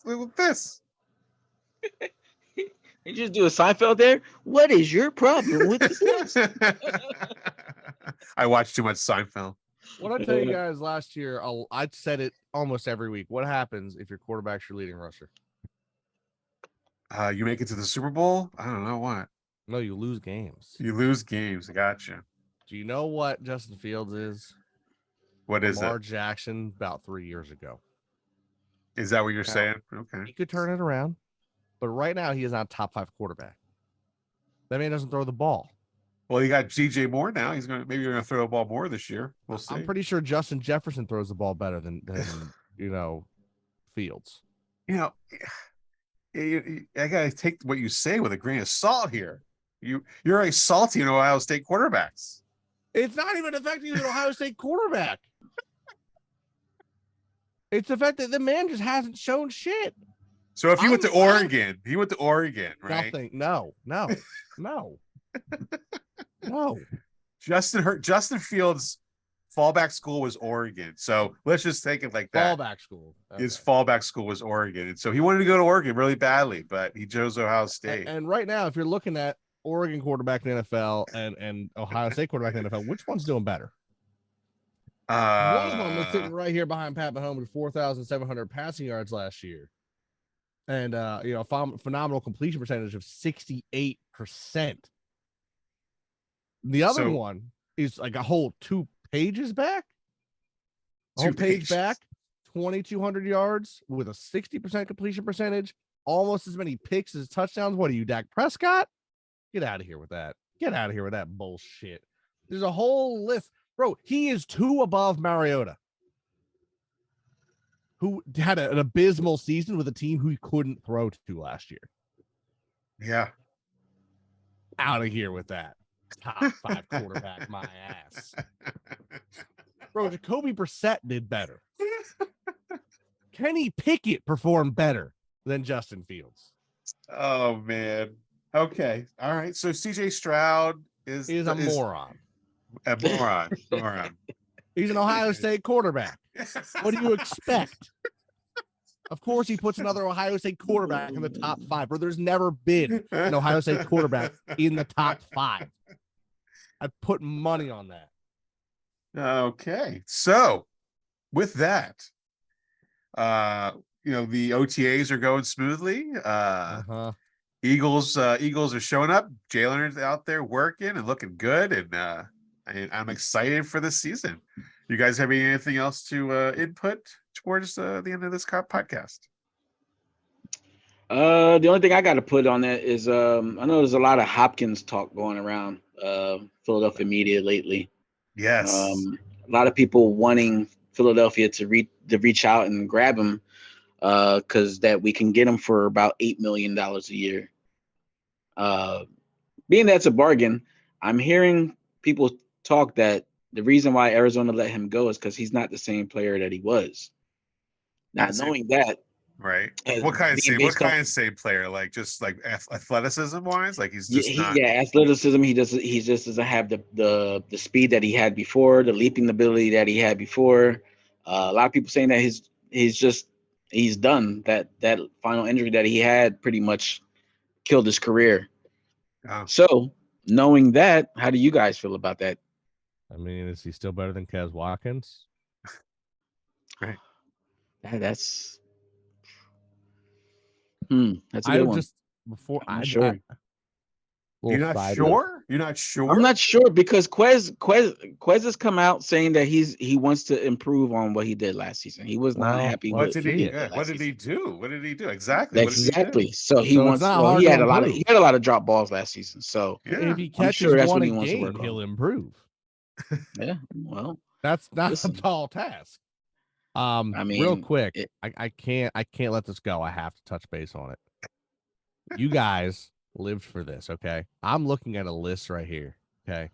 You just do a Seinfeld there? What is your problem with this? I watched too much Seinfeld. What I tell you guys last year, I said it almost every week. What happens if your quarterback's your leading rusher? You make it to the Super Bowl? I don't know what. No, you lose games. You lose games. I gotcha. Do you know what Justin Fields is? What is Lamar Jackson about 3 years ago. Is that what you're saying? Okay. He could turn it around, but right now he is not a top 5 quarterback. That man doesn't throw the ball. Well, you got DJ Moore now. Maybe you're going to throw the ball more this year. We'll see. I'm pretty sure Justin Jefferson throws the ball better than Fields. I got to take what you say with a grain of salt here. You're a salty in Ohio State quarterbacks. It's not even the fact that he's an Ohio State quarterback. It's the fact that the man just hasn't shown shit. So if he went to Oregon, right? Nothing. No. Justin Fields' fallback school was Oregon. So let's just take it like that. Fallback school. Okay. His fallback school was Oregon. And so he wanted to go to Oregon really badly, but he chose Ohio State. And right now, if you're looking at Oregon quarterback in the NFL and Ohio State quarterback in the NFL, which one's doing better? One of them is sitting right here behind Pat Mahomes with 4,700 passing yards last year. And, phenomenal completion percentage of 68%. The other one is like a whole 2 pages back. A whole page back, 2,200 yards with a 60% completion percentage, almost as many picks as touchdowns. What are you, Dak Prescott? Get out of here with that. Get out of here with that bullshit. There's a whole list. Bro, he is 2 above Mariota, who had an abysmal season with a team who he couldn't throw to last year. Yeah. Out of here with that. Top 5 quarterback, my ass. Bro, Jacoby Brissett did better. Kenny Pickett performed better than Justin Fields. Oh, man. Okay. All right. So CJ Stroud is a moron. A moron. He's an Ohio State quarterback. What do you expect? Of course, he puts another Ohio State quarterback in the top 5, bro. There's never been an Ohio State quarterback in the top 5. I'd put money on that. Okay. So with that, the OTAs are going smoothly. Eagles are showing up. Jalen is out there working and looking good, and I'm excited for this season. You guys have anything else to input towards the end of this podcast? The only thing I got to put on that is I know there's a lot of Hopkins talk going around Philadelphia media lately. Yes. A lot of people wanting Philadelphia to reach out and grab him because that we can get him for about $8 million a year. Being that's a bargain, I'm hearing people talk that the reason why Arizona let him go is because he's not the same player that he was. Now, knowing that, right? What kind of same player? Like just like athleticism wise, like he's just not. Yeah, athleticism. He just doesn't have the speed that he had before, the leaping ability that he had before. A lot of people saying that he's done. That final injury that he had pretty much killed his career. Oh. So knowing that, how do you guys feel about that? I mean, is he still better than Kez Watkins? Right. That's a good one. I'm sure. You're not sure? You're not sure? I'm not sure because Quez has come out saying that he wants to improve on what he did last season. He was not happy with what did he do? What did he do? Exactly. Exactly. So he wants he had a lot of drop balls last season. So if he catches one a game, he'll improve. Yeah. Well, that's not a tall task. I mean, real quick, I can't let this go. I have to touch base on it. You guys lived for this, okay? I'm looking at a list right here, okay,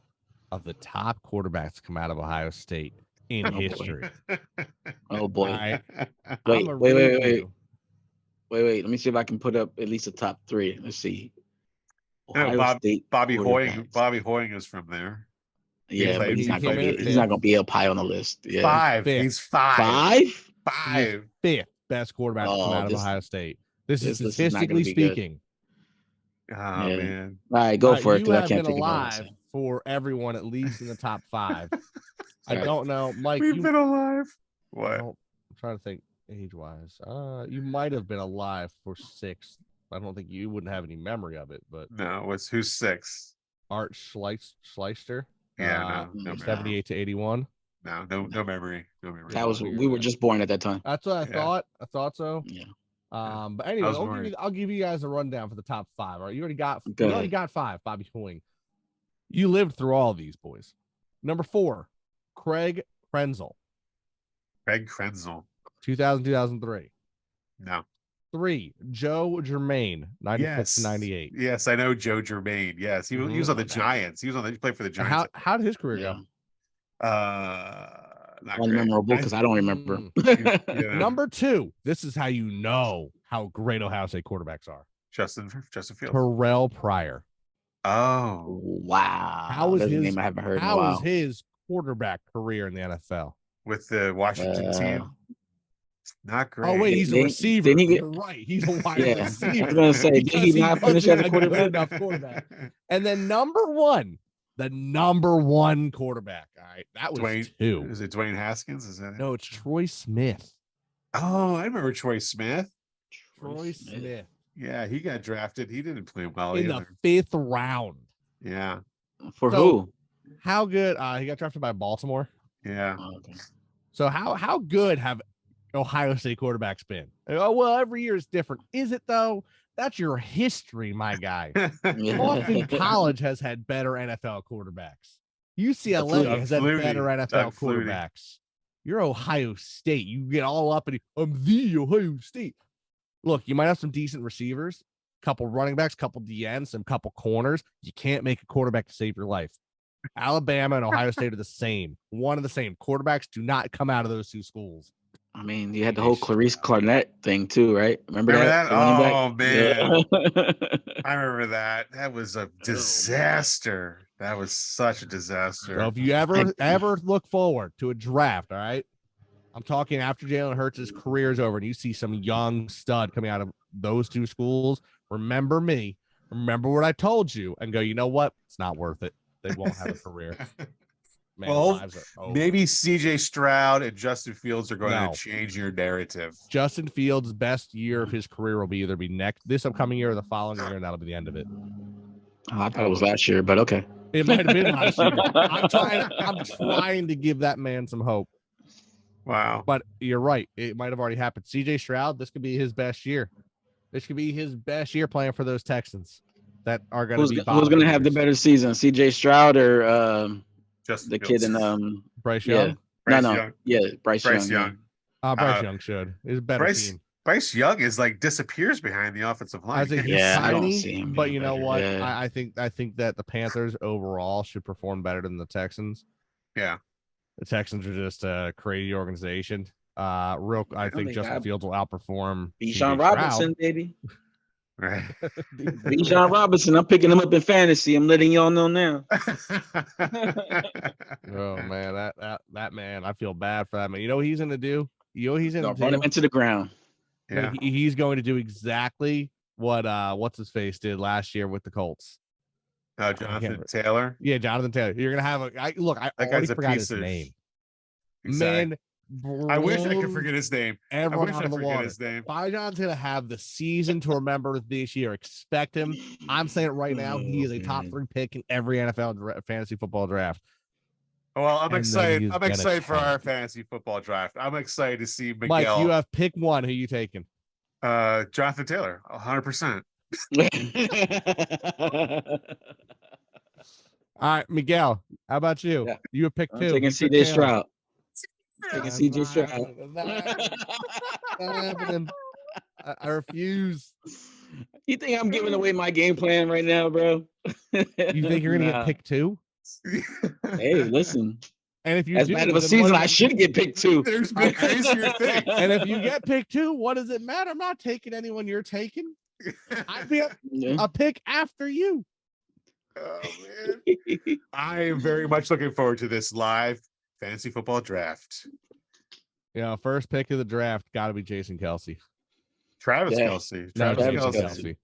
of the top quarterbacks to come out of Ohio State in history. Oh boy! Right? Wait. Let me see if I can put up at least a top 3. Let's see. State Bobby Hoying is from there. Yeah, but he's not going to be up high on the list. Yeah. 5. He's 5. 5. 5th best quarterback to come out of Ohio State. This is statistically speaking. Oh, man. All right, go for it. You have been alive for everyone at least in the top 5. I don't know, Mike. We've been alive. What? I'm trying to think age-wise. You might have been alive for 6. I don't think you wouldn't have any memory of it, but no. Who's 6? Art Schleister. Yeah, no 78 to 81. No memory. That was we were just born at that time. That's what I thought. I thought so. Yeah. But anyway, I'll give you guys a rundown for the top 5. All right, you already got 5. Bobby Hoying. You lived through all of these, boys. Number 4, Craig Krenzel. 2000, 2003. No. 3, Joe Germain, 96 to 98. Yes, I know Joe Germain. Yes, he was on the Giants. He played for the Giants. How did his career go? Not unmemorable because I don't remember. Number 2. This is how you know how great Ohio State quarterbacks are. Justin Fields. Terrell Pryor. Oh, wow. How was his name I haven't heard in a How while. was his quarterback career in the NFL? With the Washington team? Not great. Oh, wait, he's a receiver. You're right. He's a wide receiver. I was going to say, did he not finish as a quarterback? And then number 1, the number 1 quarterback. All right, that was Dwayne, 2. Is it Dwayne Haskins? Is that it? No, it's Troy Smith. Oh, I remember Troy Smith. Troy Smith. Yeah, he got drafted. He didn't play well in either. the 5th round. Yeah. For who? How good? He got drafted by Baltimore. Yeah. Oh, okay. So how good have Ohio State quarterbacks been? Oh, well, every year is different. Is it though? That's your history, my guy. Boston College has had better NFL quarterbacks. UCLA has had better NFL quarterbacks. You're Ohio State. You get all up and I'm the Ohio State. Look, you might have some decent receivers, couple running backs, couple DNs, some couple corners. You can't make a quarterback to save your life. Alabama and Ohio State are the same. One of the same. Quarterbacks do not come out of those 2 schools. I mean, you had the whole Clarice Clarnett thing too, right? Remember that? Oh, man. I remember that. That was a disaster. That was such a disaster. So if you ever look forward to a draft, all right, I'm talking after Jalen Hurts' career is over and you see some young stud coming out of those 2 schools, remember me, remember what I told you, and go, you know what? It's not worth it. They won't have a career. Man, well, maybe CJ Stroud and Justin Fields are going to change your narrative. Justin Fields' best year of his career will be either this upcoming year or the following year, and that'll be the end of it. Oh, I thought it was last year, but okay. It might have been last year. I'm trying to give that man some hope. Wow. But you're right. It might have already happened. CJ Stroud, this could be his best year. This could be his best year playing for those Texans that are going to be. Who's going to have the better season, CJ Stroud or Justin the Fields. kid in Bryce Young? Bryce Bryce Young. Bryce Young should. It's a better team. Bryce Young is disappears behind the offensive line. I don't see him. But you know what? Yeah. I think that the Panthers overall should perform better than the Texans. Yeah. The Texans are just a crazy organization. I think Justin Fields will outperform Bijan Robinson, baby. Right. Bijan Robinson. I'm picking him up in fantasy. I'm letting y'all know now. Oh man, that man, I feel bad for that man. You know what he's gonna do? He's gonna run him into the ground. Yeah. He's going to do exactly what what's his face did last year with the Colts. Jonathan Taylor. Yeah, Jonathan Taylor. You're gonna have I already forgot his name. Exactly. Man, I wish I could forget his name. Everyone out of the water. Bijan's gonna have the season to remember this year. Expect him. I'm saying it right now. He is a top 3 pick in every NFL fantasy football draft. Well, I'm excited. I'm excited for our fantasy football draft. I'm excited to see Miguel. Mike, you have pick 1. Who you taking? Jonathan Taylor, 100%. All right, Miguel. How about you? Yeah. You have picked 2. Taking CJ Stroud. Taking CJ Stroud. I refuse. You think I'm giving away my game plan right now, bro? You think you're gonna get picked 2? Hey, listen. And if you as bad of a season, I should get picked 2. There's been crazier things. And if you get picked 2, what does it matter? I'm not taking anyone you're taking. I'd be a pick after you. Oh man. I am very much looking forward to this live fantasy football draft. Yeah, first pick of the draft gotta be Jason Kelce. Travis Kelce. Travis Kelce.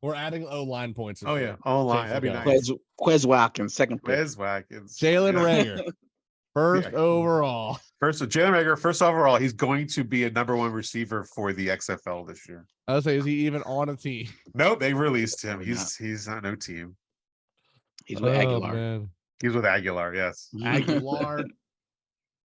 We're adding O-line points. Oh yeah, O-line. That'd be nice. Quez Watkins, second pick. Quez Watkins. Jalen Reagor, first overall. Jalen Reagor, first overall. He's going to be a number 1 receiver for the XFL this year. I was say, is he even on a team? Nope, they released him. He's on no team. He's with Aguilar. Man. He's with Aguilar. Yes. Aguilar.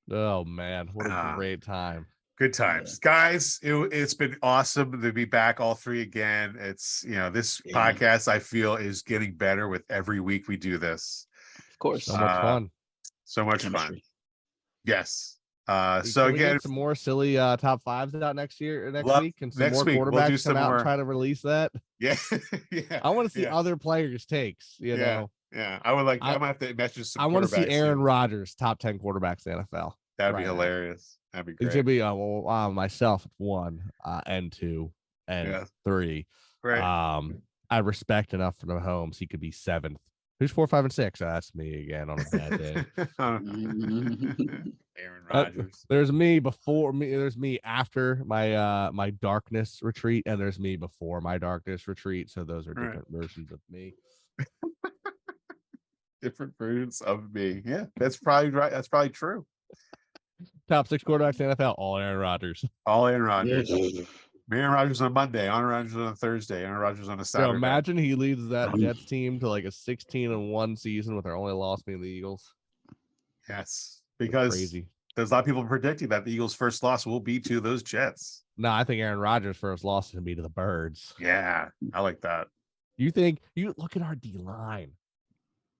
Oh man, what a great time. Good times, guys. It's been awesome to be back, all 3 again. It's this podcast I feel is getting better with every week we do this. Of course, so much fun. So much fun. Yes, So Can we again, get some more silly top fives out next week, and some next more week, we'll do quarterbacks some come out more. and try to release that. Yeah, yeah. I want to see yeah. other players' takes. You know, yeah. I'm gonna have to message some. I want to see quarterbacks Aaron soon. Rodgers top 10 quarterbacks in the NFL. That'd be hilarious. That'd be great. It should be myself at 1, and 2, and 3. Right. I respect enough for the Mahomes. He could be 7th. Who's 4, 5, and 6? That's me again on a bad day. Aaron Rodgers. There's me before me. There's me after my darkness retreat, and there's me before my darkness retreat. So those are different versions of me. Different versions of me. Yeah, that's probably right. That's probably true. Top 6 quarterbacks in the NFL, all Aaron Rodgers. All Aaron Rodgers. Aaron Rodgers on Monday, Aaron Rodgers on a Thursday, Aaron Rodgers on a Saturday. Imagine he leads that Jets team to like a 16-1 season with their only loss being the Eagles. Yes, because crazy. There's a lot of people predicting that the Eagles' first loss will be to those Jets. No, I think Aaron Rodgers' first loss is going to be to the Birds. Yeah, I like that. You look at our D line.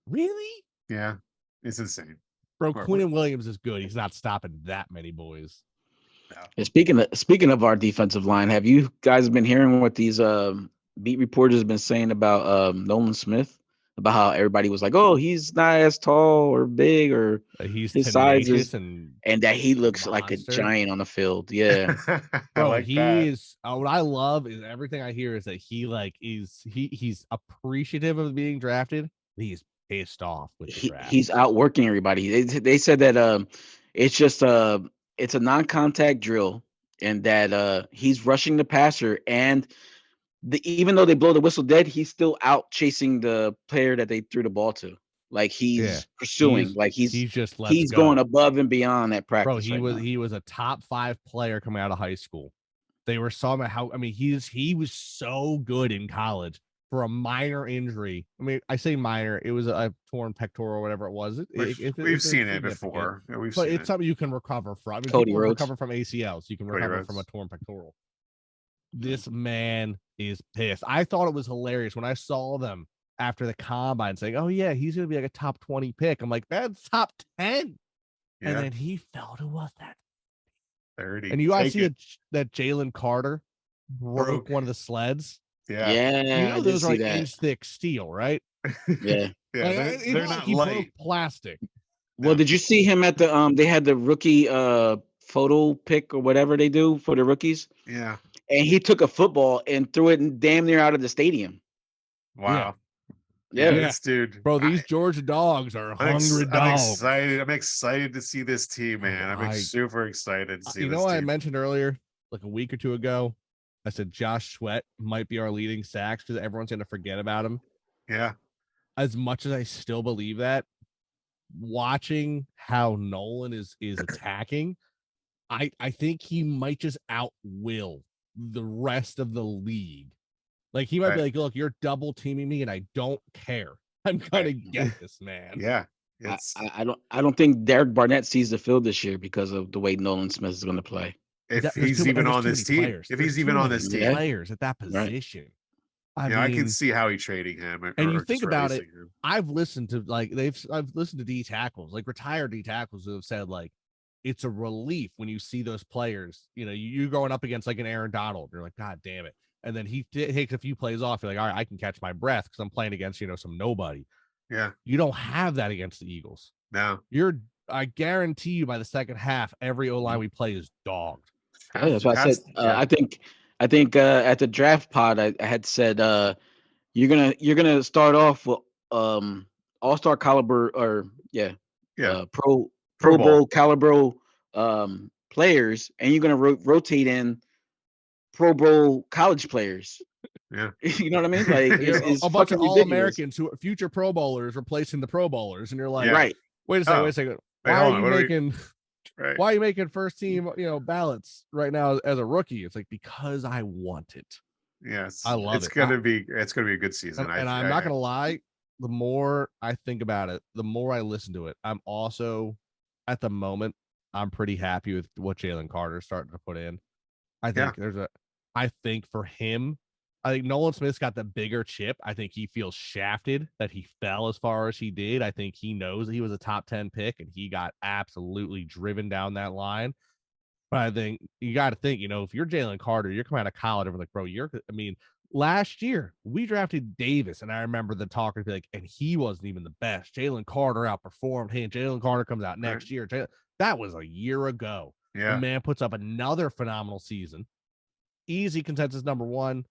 Really? Yeah, it's insane. Bro, Quinn Williams is good. He's not stopping that many boys. Yeah, speaking of our defensive line, have you guys been hearing what these beat reporters have been saying about Nolan Smith? About how everybody was like, "Oh, he's not as tall or big, or he's his size is," and that he looks like a giant on the field. Yeah, bro, is. What I love is everything I hear is that he's appreciative of being drafted. He's pissed off with the draft. He's outworking everybody. They said that it's just it's a non-contact drill, and that he's rushing the passer, and even though they blow the whistle dead, he's still out chasing the player that they threw the ball to. Like he's pursuing, he's going above and beyond at practice. Bro, he was a top 5 player coming out of high school. They were he was so good in college for a minor injury. I mean, I say minor, it was a torn pectoral or whatever it was. We've seen it before. Yeah, but it's something you can recover from. I mean, Cody Rhodes recover from ACLs. You can recover from a torn pectoral. This man is pissed. I thought it was hilarious when I saw them after the combine saying, "Oh yeah, he's gonna be like a top 20 pick." I'm like, that's top 10. Yeah. And then he fell to us at 30. And you guys see that Jalen Carter broke one of the sleds. Yeah, those are like inch thick steel, right? Yeah, they're not light. Plastic. Well, did you see him at the they had the rookie photo pick or whatever they do for the rookies? Yeah. And he took a football and threw it damn near out of the stadium. Wow. Yeah. This dude. Bro, these Georgia dogs are hungry dogs. I'm excited to see this team, man. I'm super excited to see this team. I mentioned earlier, like a week or two ago, I said Josh Sweat might be our leading sacks because everyone's going to forget about him. Yeah. As much as I still believe that, watching how Nolan is attacking, I think he might just outwill the rest of the league. Like he might be like, "Look, you're double teaming me, and I don't care. I'm gonna get this, man." Yeah, I don't think Derek Barnett sees the field this year because of the way Nolan Smith is going to play. If he's even on this team, players at that position, right. I can see how he's trading him. And you think about it, I've listened to I've listened to D tackles, like retired D tackles, who have said like, it's a relief when you see those players. You're going up against like an Aaron Donald. You're like, God damn it. And then he takes a few plays off. You're like, all right, I can catch my breath because I'm playing against, some nobody. Yeah. You don't have that against the Eagles. No. I guarantee you by the second half, every O-line we play is dogged. That's what I said. I think at the draft pod, I had said you're gonna start off with all-star caliber Pro Bowl caliber players, and you're gonna rotate in Pro Bowl college players. Yeah, you know what I mean? Like it's a bunch of All-Americans who are future Pro Bowlers replacing the Pro Bowlers, and you're like, right? Wait a second. Why are you making first team ballots right now as a rookie? It's like, because I want it. Yes, I love it. It's gonna be a good season. And I'm not gonna lie. The more I think about it, the more I listen to it. I'm also, at the moment, I'm pretty happy with what Jalen Carter's starting to put in. I think I think for him, I think Nolan Smith's got the bigger chip. I think he feels shafted that he fell as far as he did. I think he knows that he was a top 10 pick and he got absolutely driven down that line. But I think you got to think, if you're Jalen Carter, you're coming out of college, everyone's like, bro, last year we drafted Davis, and I remember the talkers be like, and he wasn't even the best. Jalen Carter outperformed. Hey, Jalen Carter comes out next year. That was a year ago. Yeah. The man puts up another phenomenal season. Easy consensus number one.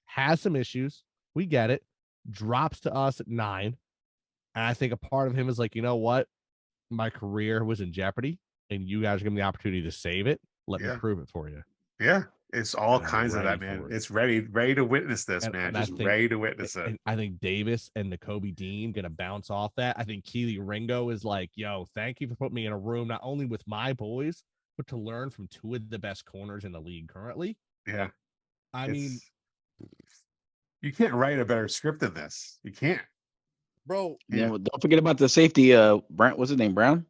Has some issues. We get it. Drops to us at 9. And I think a part of him is like, you know what? My career was in jeopardy, and you guys are giving me the opportunity to save it. Let me prove it for you. Yeah. It's all kinds of that, man. It's ready to witness this, man. Just ready to witness it. I think Davis and Nakobe Dean going to bounce off that. I think Keely Ringo is like, yo, thank you for putting me in a room, not only with my boys, but to learn from 2 of the best corners in the league currently. Yeah. I mean, you can't write a better script than this. You can't. Bro. Yeah. Well, don't forget about the safety. Brown, what's his name? Brown?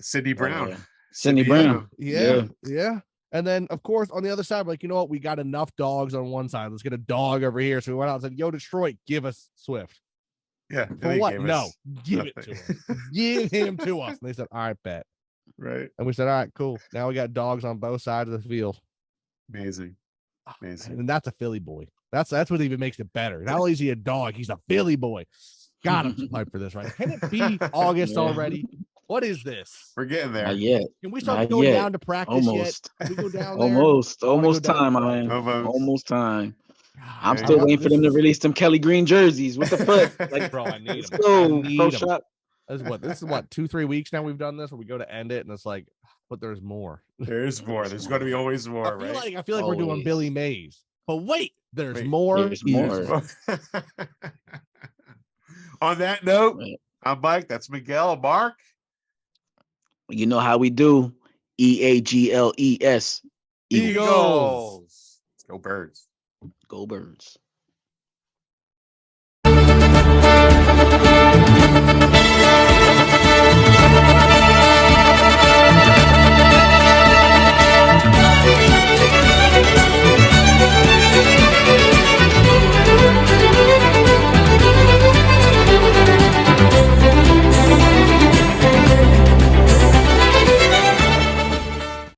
Sidney Brown. Sidney Brown. Yeah. And then, of course, on the other side, like, you know what? We got enough dogs on one side. Let's get a dog over here. So we went out and said, yo, Detroit, give us Swift. Yeah. For what? No. Give it to us. Give him to us. And they said, all right, bet. Right. And we said, all right, cool. Now we got dogs on both sides of the field. Amazing. And that's a Philly boy. That's what even makes it better. Not only is he a dog, he's a Philly boy. God, I'm so hyped for this, right? Can it be August already? What is this? We're getting there. Not yet. Can we start going down to practice yet? Can we go down there? Almost time, man. Almost time. I'm still waiting for them to release them Kelly Green jerseys. What the fuck? Like, bro, I need them. I need them. This is what 2-3 weeks now we've done this where we go to end it and it's like, but there's more. There's more. There's going to be always more, I feel like we're doing Billy Mays. But wait, there's more. There's more. On that note, I'm Mike. That's Miguel. Mark. You know how we do. EAGLES. Eagles. Go Birds. Go Birds.